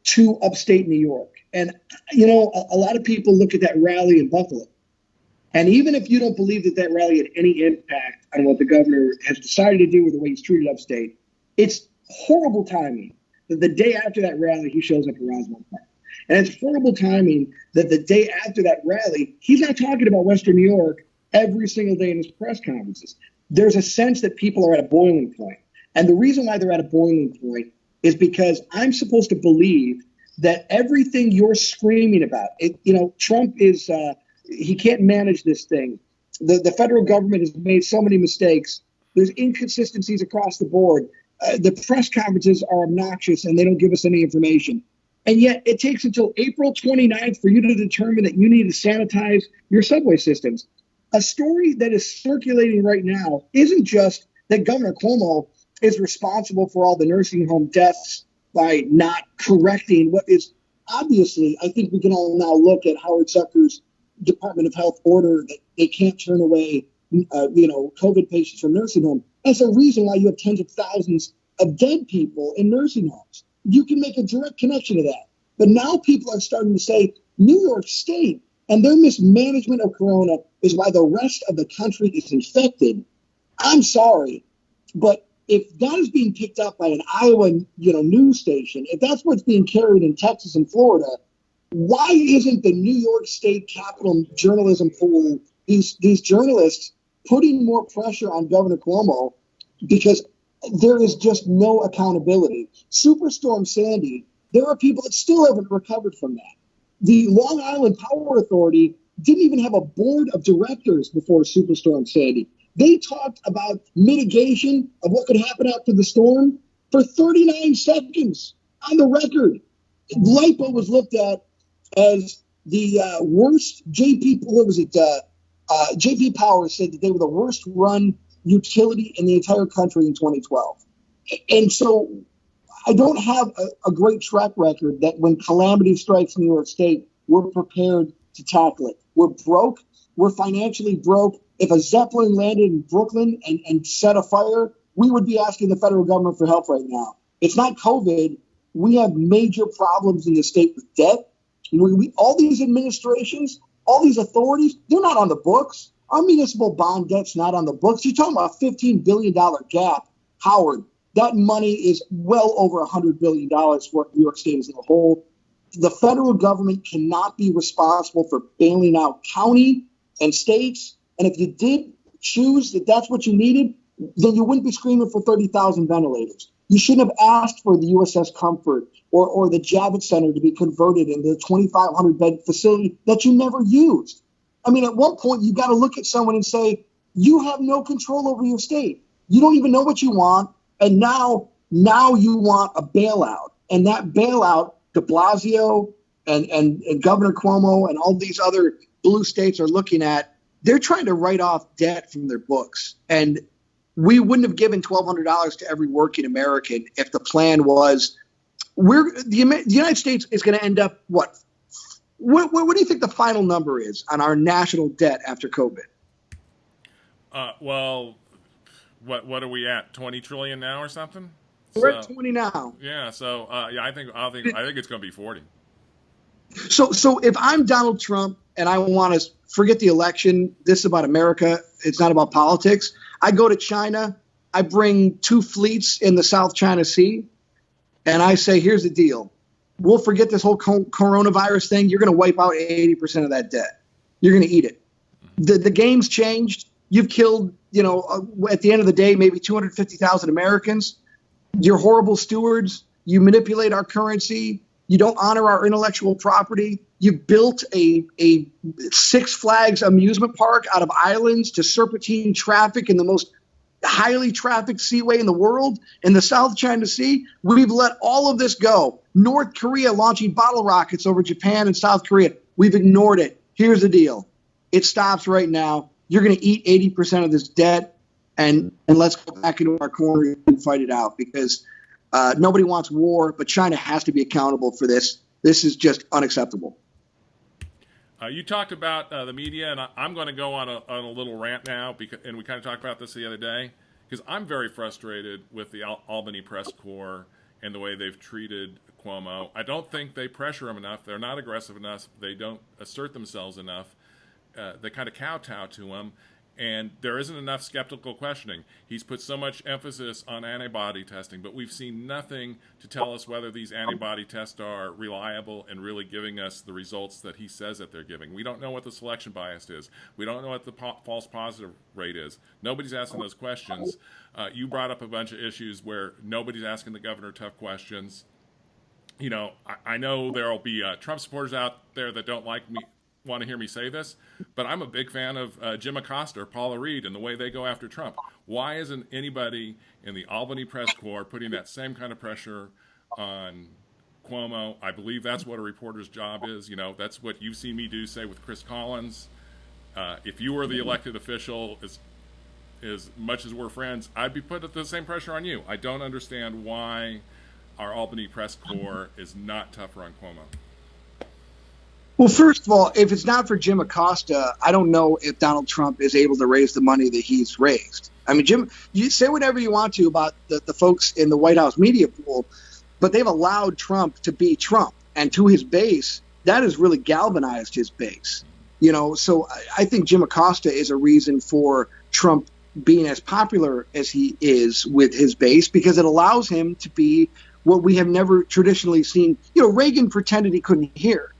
to upstate New York. And, a lot of people look at that rally in Buffalo. And even if you don't believe that rally had any impact on what the governor has decided to do or the way he's treated upstate, it's horrible timing that the day after that rally, he shows up at Roswell Park. And it's horrible timing that the day after that rally, he's not talking about Western New York every single day in his press conferences. There's a sense that people are at a boiling point. And the reason why they're at a boiling point is because I'm supposed to believe that everything you're screaming about, Trump is... he can't manage this thing. The federal government has made so many mistakes. There's inconsistencies across the board. The press conferences are obnoxious and they don't give us any information. And yet it takes until April 29th for you to determine that you need to sanitize your subway systems. A story that is circulating right now isn't just that Governor Cuomo is responsible for all the nursing home deaths by not correcting what is obviously, I think we can all now look at Howard Zucker's Department of Health order that they can't turn away, COVID patients from nursing home. That's a reason why you have tens of thousands of dead people in nursing homes. You can make a direct connection to that. But now people are starting to say New York State and their mismanagement of corona is why the rest of the country is infected. I'm sorry, but if that is being picked up by an Iowa, news station, if that's what's being carried in Texas and Florida, why isn't the New York State Capitol journalism pool, these journalists, putting more pressure on Governor Cuomo? Because there is just no accountability. Superstorm Sandy, there are people that still haven't recovered from that. The Long Island Power Authority didn't even have a board of directors before Superstorm Sandy. They talked about mitigation of what could happen after the storm for 39 seconds on the record. LIPA was looked at as the worst. JP Power said that they were the worst run utility in the entire country in 2012. And so I don't have a great track record that when calamity strikes New York State, we're prepared to tackle it. We're broke. We're financially broke. If a Zeppelin landed in Brooklyn and set a fire, we would be asking the federal government for help right now. It's not COVID. We have major problems in the state with debt. All these administrations, all these authorities, they're not on the books. Our municipal bond debt's not on the books. You're talking about a $15 billion gap, Howard. That money is well over $100 billion for New York State as a whole. The federal government cannot be responsible for bailing out county and states. And if you did choose that that's what you needed, then you wouldn't be screaming for 30,000 ventilators. You shouldn't have asked for the USS Comfort or the Javits Center to be converted into a 2,500 bed facility that you never used. I mean, at one point, you got to look at someone and say, you have no control over your state. You don't even know what you want. And now you want a bailout. And that bailout, de Blasio and Governor Cuomo and all these other blue states are looking at, they're trying to write off debt from their books. And we wouldn't have given $1,200 to every working American if the plan was the United States is going to end up what? What do you think the final number is on our national debt after COVID? Well, what are we at? 20 trillion now or something? We're at 20 now. Yeah. So I think it's going to be 40. So if I'm Donald Trump and I want to forget the election, this is about America. It's not about politics. I go to China. I bring 2 fleets in the South China Sea. And I say, here's the deal. We'll forget this whole coronavirus thing. You're going to wipe out 80% of that debt. You're going to eat it. The game's changed. You've killed, at the end of the day, maybe 250,000 Americans. You're horrible stewards. You manipulate our currency. You don't honor our intellectual property. You built a Six Flags amusement park out of islands to serpentine traffic in the most highly trafficked seaway in the world, in the South China Sea. We've let all of this go. North Korea launching bottle rockets over Japan and South Korea. We've ignored it. Here's the deal. It stops right now. You're going to eat 80% of this debt, and let's go back into our corner and fight it out, because nobody wants war, but China has to be accountable for this. This is just unacceptable. You talked about the media, and I'm going to go on a little rant now, and we kind of talked about this the other day, because I'm very frustrated with the Albany press corps and the way they've treated Cuomo. I don't think they pressure him enough. They're not aggressive enough. They don't assert themselves enough. They kind of kowtow to him, and there isn't enough skeptical questioning. He's put so much emphasis on antibody testing, but we've seen nothing to tell us whether these antibody tests are reliable and really giving us the results that he says that they're giving. We don't know what the selection bias is. We don't know what the false positive rate is. Nobody's asking those questions. You brought up a bunch of issues where nobody's asking the governor tough questions. I know there will be Trump supporters out there that don't want to hear me say this, but I'm a big fan of Jim Acosta or Paula Reed and the way they go after Trump. Why isn't anybody in the Albany press corps putting that same kind of pressure on Cuomo? I believe that's what a reporter's job is. That's what you've seen me do, say, with Chris Collins. If you were the elected official, as much as we're friends, I'd be putting the same pressure on you. I don't understand why our Albany press corps is not tougher on Cuomo. Well, first of all, if it's not for Jim Acosta, I don't know if Donald Trump is able to raise the money that he's raised. I mean, Jim, you say whatever you want to about the folks in the White House media pool, but they've allowed Trump to be Trump. And to his base, that has really galvanized his base. So I think Jim Acosta is a reason for Trump being as popular as he is with his base, because it allows him to be what we have never traditionally seen. Reagan pretended he couldn't hear.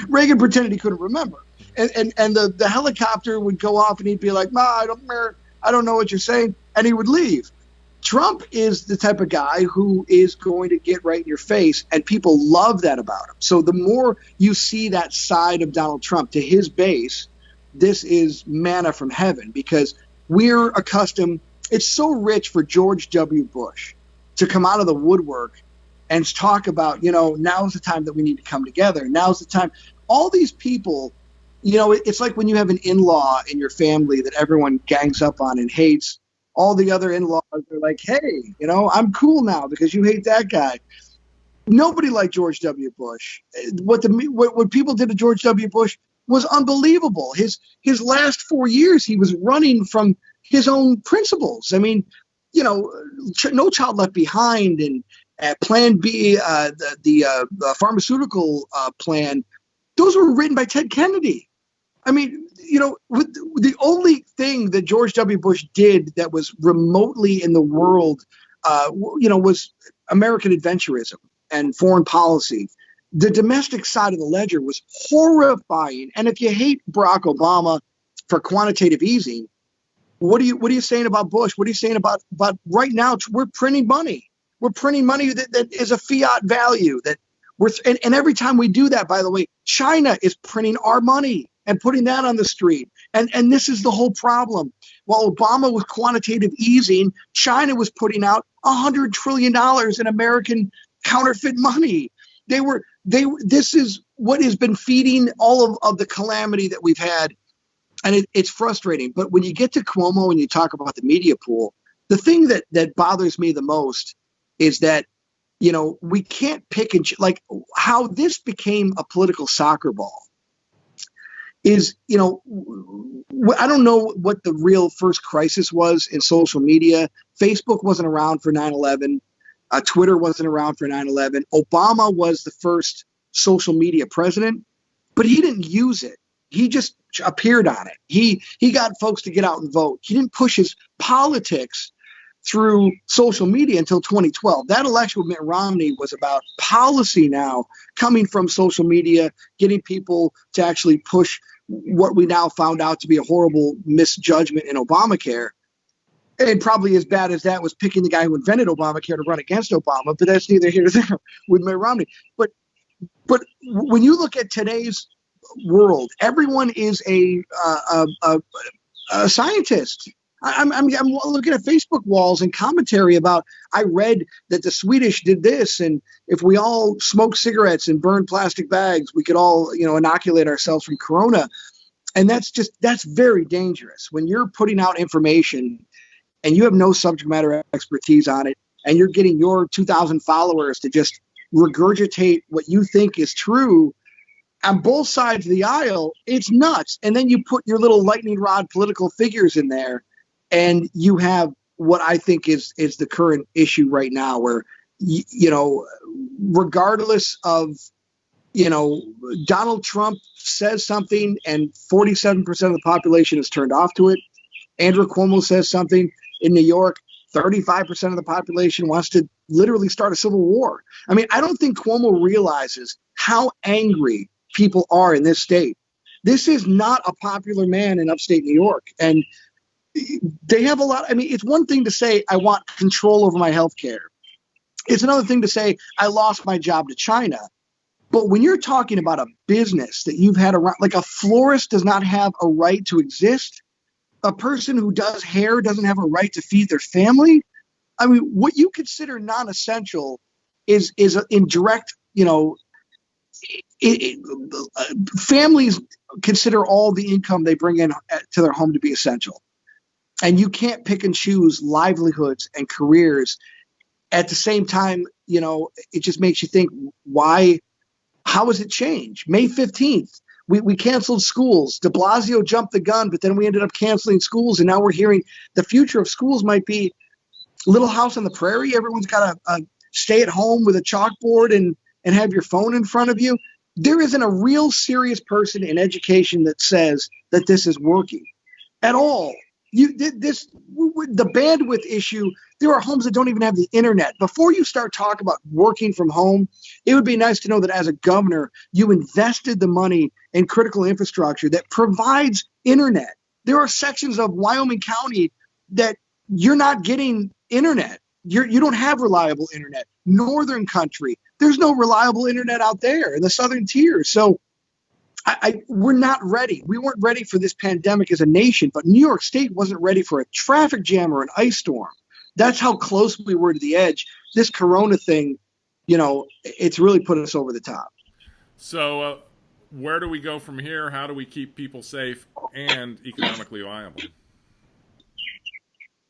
Reagan pretended he couldn't remember, and the helicopter would go off, and he'd be like, "No, I don't know what you're saying," and he would leave. Trump is the type of guy who is going to get right in your face, and people love that about him. So the more you see that side of Donald Trump to his base, this is manna from heaven, because we're accustomed. It's so rich for George W. Bush to come out of the woodwork and talk about, now's the time that we need to come together. Now's the time. All these people, it's like when you have an in-law in your family that everyone gangs up on and hates. All the other in-laws are like, hey, I'm cool now because you hate that guy. Nobody liked George W. Bush. What people did to George W. Bush was unbelievable. His last 4 years, he was running from his own principles. I mean, No Child Left Behind and Plan B, the pharmaceutical plan, those were written by Ted Kennedy. I mean, the only thing that George W. Bush did that was remotely in the world, was American adventurism and foreign policy. The domestic side of the ledger was horrifying. And if you hate Barack Obama for quantitative easing, what are you saying about Bush? What are you saying about right now? We're printing money. We're printing money that is a fiat value and every time we do that, by the way, China is printing our money and putting that on the street. And this is the whole problem. While Obama was quantitative easing, China was putting out $100 trillion in American counterfeit money. This is what has been feeding all of the calamity that we've had. And it's frustrating. But when you get to Cuomo and you talk about the media pool, the thing that bothers me the most is that, we can't pick and like how this became a political soccer ball is, I don't know what the real first crisis was in social media. Facebook wasn't around for 9/11. Twitter wasn't around for 9/11. Obama was the first social media president, but he didn't use it. He just appeared on it. He got folks to get out and vote. He didn't push his politics through social media until 2012. That election with Mitt Romney was about policy now coming from social media, getting people to actually push what we now found out to be a horrible misjudgment in Obamacare. And probably as bad as that was picking the guy who invented Obamacare to run against Obama, but that's neither here nor there with Mitt Romney. But when you look at today's world, everyone is a scientist. I'm looking at Facebook walls and commentary about, I read that the Swedish did this, and if we all smoke cigarettes and burn plastic bags, we could all, inoculate ourselves from corona. And that's very dangerous when you're putting out information and you have no subject matter expertise on it, and you're getting your 2,000 followers to just regurgitate what you think is true on both sides of the aisle. It's nuts. And then you put your little lightning rod political figures in there, and you have what I think is the current issue right now, where, regardless of, Donald Trump says something and 47% of the population is turned off to it. Andrew Cuomo says something in New York, 35% of the population wants to literally start a civil war. I mean, I don't think Cuomo realizes how angry people are in this state. This is not a popular man in upstate New York. And they have a lot. I mean, it's one thing to say, I want control over my health care. It's another thing to say, I lost my job to China. But when you're talking about a business that you've had around, like a florist does not have a right to exist. A person who does hair doesn't have a right to feed their family. I mean, what you consider non-essential is in direct, families consider all the income they bring in to their home to be essential. And you can't pick and choose livelihoods and careers at the same time. It just makes you think, how has it changed? May 15th. We canceled schools. De Blasio jumped the gun, but then we ended up canceling schools. And now we're hearing the future of schools might be Little House on the Prairie. Everyone's got to stay at home with a chalkboard and have your phone in front of you. There isn't a real serious person in education that says that this is working at all. The bandwidth issue, there are homes that don't even have the internet. Before you start talking about working from home, it would be nice to know that as a governor, you invested the money in critical infrastructure that provides internet. There are sections of Wyoming County that you're not getting internet. You don't have reliable internet. Northern country, there's no reliable internet out there in the southern tier. So we're not ready. We weren't ready for this pandemic as a nation, but New York State wasn't ready for a traffic jam or an ice storm. That's how close we were to the edge. This corona thing, it's really put us over the top. So where do we go from here? How do we keep people safe and economically viable?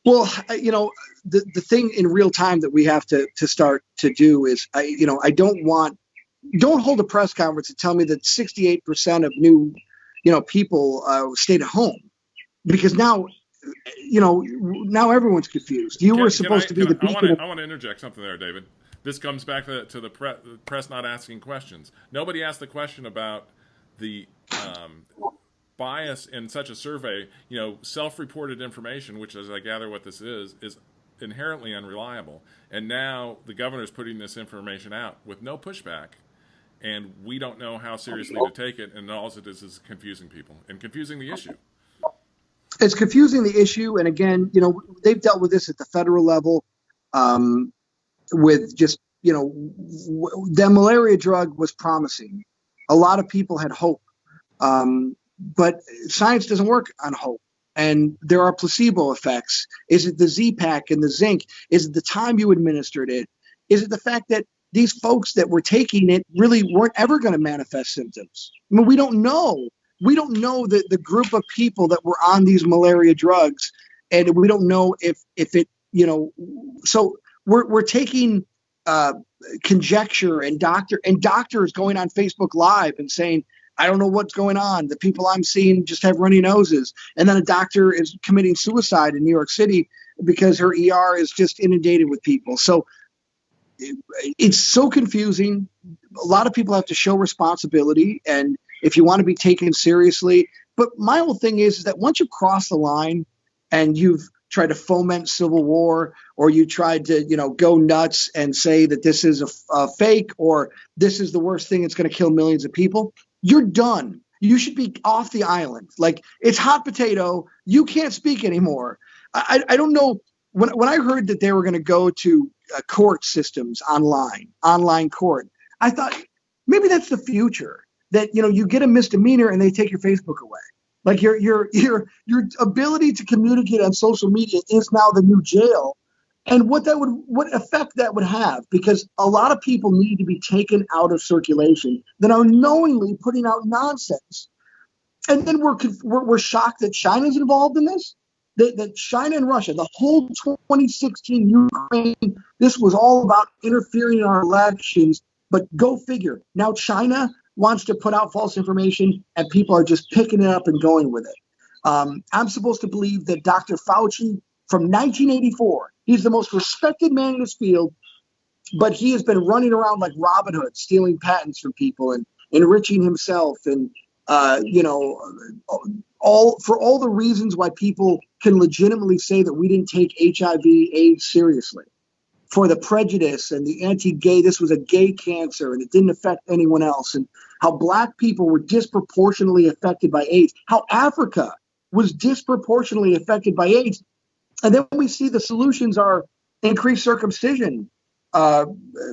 Well, the thing in real time that we have to start to do is, I don't hold a press conference and tell me that 68% of new, people stayed at home, because now everyone's confused. You were supposed to be the beacon. I want to interject something there, David. This comes back to the press not asking questions. Nobody asked the question about the bias in such a survey. Self-reported information, which, as I gather what this is inherently unreliable. And now the governor is putting this information out with no pushback. And we don't know how seriously to take it, and all it is confusing people and confusing the issue. It's confusing the issue, and again, they've dealt with this at the federal level, with just, the malaria drug was promising. A lot of people had hope, but science doesn't work on hope, and there are placebo effects. Is it the Z-Pack and the zinc? Is it the time you administered it? Is it the fact that these folks that were taking it really weren't ever going to manifest symptoms? I mean, we don't know. We don't know the group of people that were on these malaria drugs, and we don't know if it, so we're taking conjecture and doctors going on Facebook Live and saying, I don't know what's going on. The people I'm seeing just have runny noses. And then a doctor is committing suicide in New York City because her ER is just inundated with people. So it's so confusing. A lot of people have to show responsibility, and if you want to be taken seriously. But my whole thing is that once you cross the line and you've tried to foment civil war, or you tried to, go nuts and say that this is a fake, or this is the worst thing that's going to kill millions of people, you're done. you should be off the island. Like, it's hot potato. You can't speak anymore. I don't know. When I heard that they were going to go to court systems online court, I thought maybe that's the future. That, you get a misdemeanor and they take your Facebook away. Like, your ability to communicate on social media is now the new jail. And what effect that would have, because a lot of people need to be taken out of circulation that are knowingly putting out nonsense. And then we're shocked that China's involved in this. That China and Russia, the whole 2016 Ukraine, this was all about interfering in our elections. But go figure. Now China wants to put out false information, and people are just picking it up and going with it. I'm supposed to believe that Dr. Fauci from 1984, he's the most respected man in his field, but he has been running around like Robin Hood, stealing patents from people and enriching himself, and all the reasons why people can legitimately say that we didn't take HIV/AIDS seriously, for the prejudice and the anti-gay. This was a gay cancer and it didn't affect anyone else, and how black people were disproportionately affected by AIDS, how Africa was disproportionately affected by AIDS. And then we see the solutions are increased circumcision,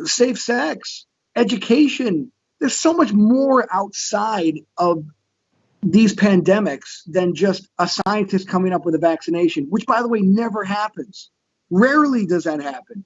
safe sex, education. There's so much more outside of these pandemics than just a scientist coming up with a vaccination, which, by the way, never happens. Rarely does that happen.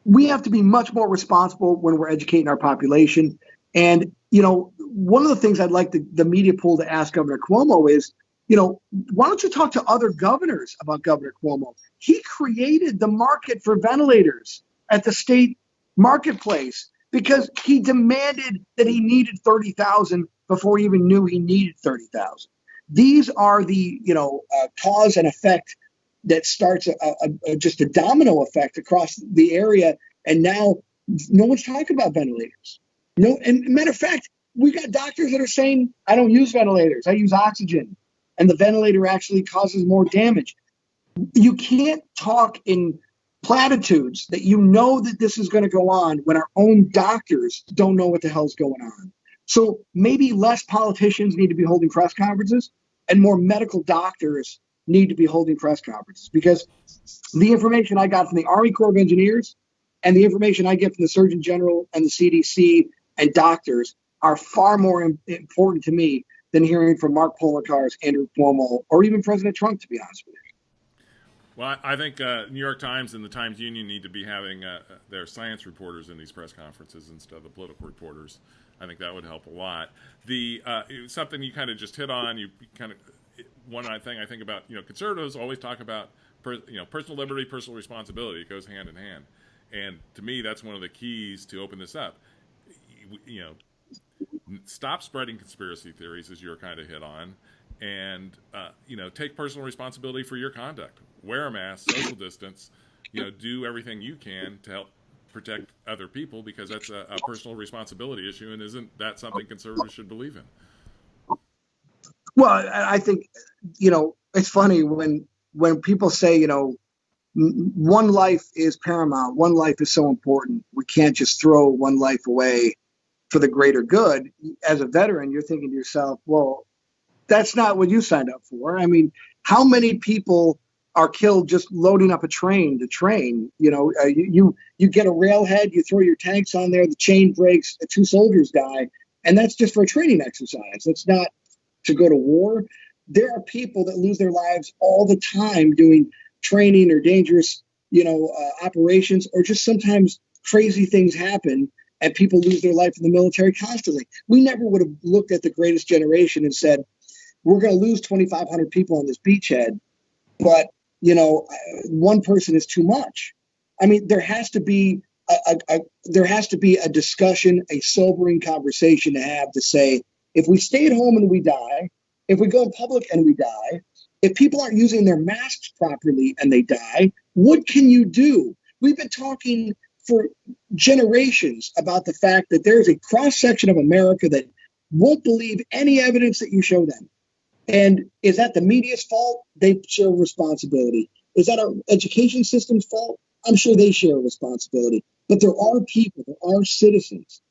We have to be much more responsible when we're educating our population. And, one of the things I'd like the media pool to ask Governor Cuomo is, why don't you talk to other governors about Governor Cuomo? He created the market for ventilators at the state marketplace because he demanded that he needed 30,000 before he even knew he needed 30,000. These are the, cause and effect that starts just a domino effect across the area. And now no one's talking about ventilators. No, and matter of fact, we got doctors that are saying, I don't use ventilators, I use oxygen. And the ventilator actually causes more damage. You can't talk in platitudes that that this is going to go on when our own doctors don't know what the hell's going on. So maybe less politicians need to be holding press conferences and more medical doctors need to be holding press conferences, because the information I got from the Army Corps of Engineers and the information I get from the Surgeon General and the CDC and doctors are far more important to me than hearing from Mark Poloncarz, Andrew Cuomo, or even President Trump, to be honest with you. Well, I think New York Times and the Times Union need to be having their science reporters in these press conferences instead of the political reporters. I think that would help a lot. Something you kind of just hit on, one thing I think about, conservatives always talk about, personal liberty, personal responsibility. It goes hand in hand. And to me, that's one of the keys to open this up. Stop spreading conspiracy theories, as you're kind of hit on, and take personal responsibility for your conduct. Wear a mask, social distance, do everything you can to help protect other people, because that's a personal responsibility issue, and isn't that something conservatives should believe in? Well, I think, it's funny when people say, one life is paramount, one life is so important, we can't just throw one life away for the greater good. As a veteran, you're thinking to yourself, well, that's not what you signed up for. I mean, how many people are killed just loading up a train to train? You get a railhead, you throw your tanks on there, the chain breaks, 2 soldiers die, and that's just for a training exercise. It's not to go to war. There are people that lose their lives all the time doing training or dangerous, operations, or just sometimes crazy things happen and people lose their life in the military constantly. We never would have looked at the greatest generation and said, we're going to lose 2,500 people on this beachhead, but, one person is too much. I mean, there has to be a discussion, a sobering conversation to have to say, if we stay at home and we die, if we go in public and we die, if people aren't using their masks properly and they die, what can you do? We've been talking for generations about the fact that there's a cross-section of America that won't believe any evidence that you show them. And is that the media's fault? They share responsibility. Is that our education system's fault? I'm sure they share responsibility. But there are people, there are citizens.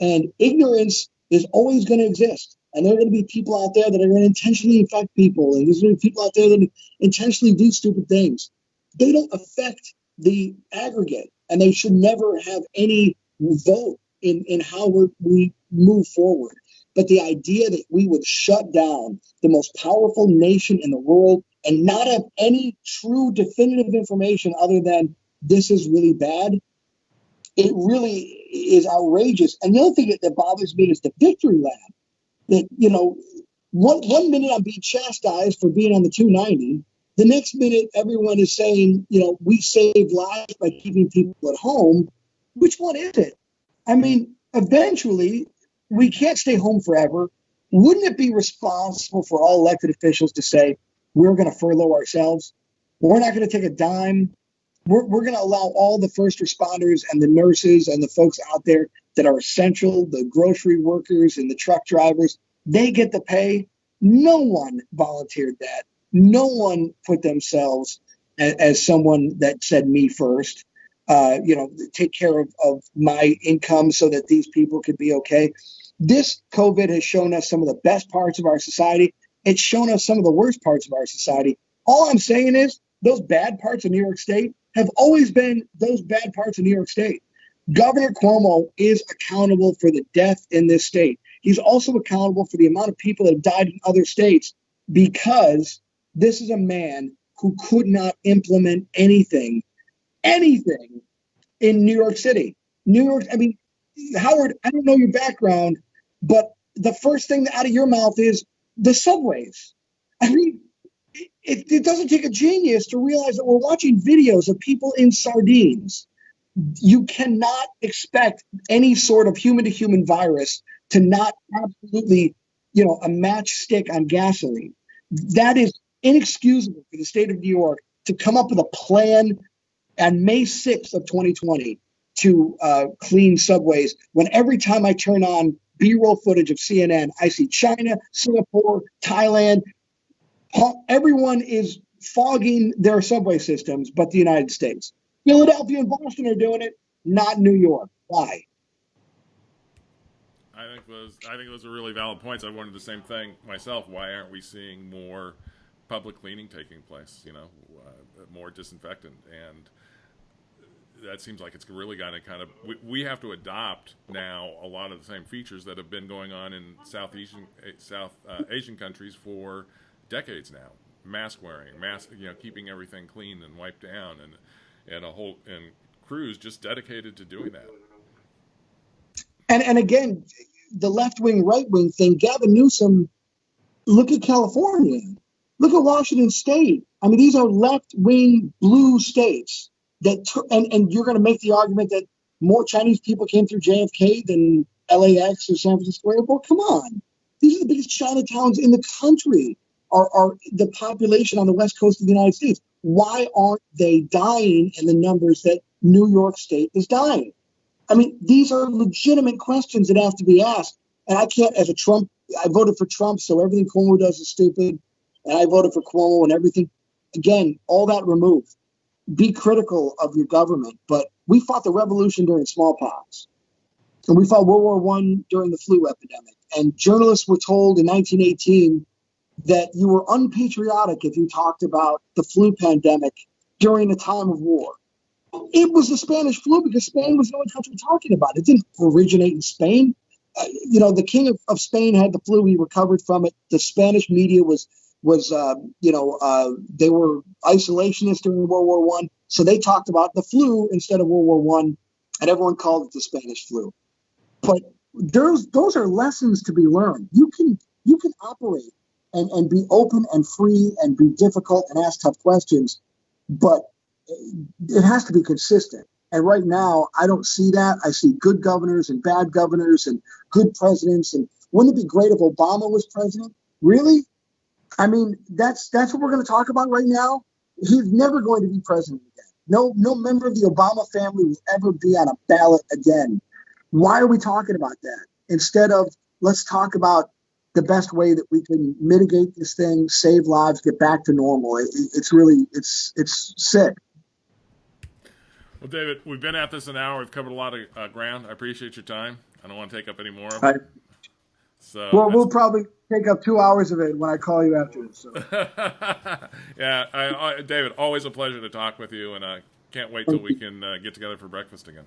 And ignorance is always going to exist. And there are going to be people out there that are going to intentionally infect people. And there's going to be people out there that intentionally do stupid things. They don't affect the aggregate. And they should never have any vote in how we move forward. But the idea that we would shut down the most powerful nation in the world and not have any true definitive information other than this is really bad, it really is outrageous. And the other thing that bothers me is the victory lap. That, one minute I'm being chastised for being on the 290. The next minute, everyone is saying, we save lives by keeping people at home. Which one is it? I mean, eventually, we can't stay home forever. Wouldn't it be responsible for all elected officials to say, we're going to furlough ourselves? We're not going to take a dime. We're going to allow all the first responders and the nurses and the folks out there that are essential, the grocery workers and the truck drivers, they get the pay. No one volunteered that. No one put themselves as someone that said me first. Take care of my income so that these people could be okay. This COVID has shown us some of the best parts of our society. It's shown us some of the worst parts of our society. All I'm saying is those bad parts of New York State have always been those bad parts of New York State. Governor Cuomo is accountable for the death in this state. He's also accountable for the amount of people that have died in other states because this is a man who could not implement anything in New York City. New York, I mean, Howard, I don't know your background, but the first thing out of your mouth is the subways. I mean, it doesn't take a genius to realize that we're watching videos of people in sardines. You cannot expect any sort of human-to-human virus to not absolutely, a matchstick on gasoline. That is inexcusable for the state of New York to come up with a plan on May 6th of 2020 to clean subways when every time I turn on B-roll footage of CNN, I see China, Singapore, Thailand. Everyone is fogging their subway systems, but the United States. Philadelphia and Boston are doing it, not New York. Why? I think those are really valid points. I wondered the same thing myself. Why aren't we seeing more public cleaning taking place? More disinfectant, and that seems like it's really going to kind of. We have to adopt now a lot of the same features that have been going on in South Asian countries for decades now. Mask wearing, keeping everything clean and wiped down, and crews just dedicated to doing that. And again, the left-wing, right-wing thing, Gavin Newsom, look at California. Look at Washington State. I mean, these are left-wing blue states and you're going to make the argument that more Chinese people came through JFK than LAX or San Francisco Airport. Come on. These are the biggest Chinatowns in the country are the population on the West Coast of the United States. Why aren't they dying in the numbers that New York State is dying? I mean, these are legitimate questions that have to be asked. And I can't, I voted for Trump, so everything Cuomo does is stupid. And I voted for Cuomo and everything. Again, all that removed. Be critical of your government. But we fought the revolution during smallpox. And we fought World War I during the flu epidemic. And journalists were told in 1918 that you were unpatriotic if you talked about the flu pandemic during a time of war. It was the Spanish flu because Spain was the only country talking about it. It didn't originate in Spain. The king of Spain had the flu. He recovered from it. The Spanish media they were isolationists during World War I. So they talked about the flu instead of World War I, and everyone called it the Spanish flu. But those are lessons to be learned. You can operate and be open and free and be difficult and ask tough questions, but it has to be consistent. And right now, I don't see that. I see good governors and bad governors and good presidents. And wouldn't it be great if Obama was president? Really? I mean, that's what we're going to talk about right now. He's never going to be president again. No member of the Obama family will ever be on a ballot again. Why are we talking about that? Instead of let's talk about the best way that we can mitigate this thing, save lives, get back to normal. It's sick. Well, David, we've been at this an hour. We've covered a lot of ground. I appreciate your time. I don't want to take up any more of it. Right. So Well, we'll probably take up 2 hours of it when I call you after this. So. yeah, David, always a pleasure to talk with you, and I can't wait till we can get together for breakfast again.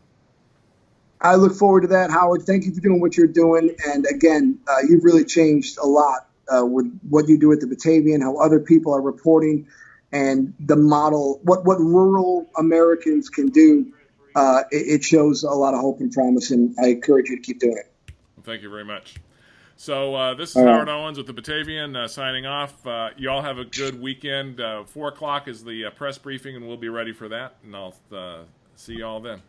I look forward to that, Howard. Thank you for doing what you're doing. And again, you've really changed a lot with what you do at the Batavian, how other people are reporting, and the model, what rural Americans can do. It shows a lot of hope and promise, and I encourage you to keep doing it. Well, thank you very much. So this is All Howard right. Owens with the Batavian signing off. You all have a good weekend. 4 o'clock is the press briefing, and we'll be ready for that. And I'll see you all then.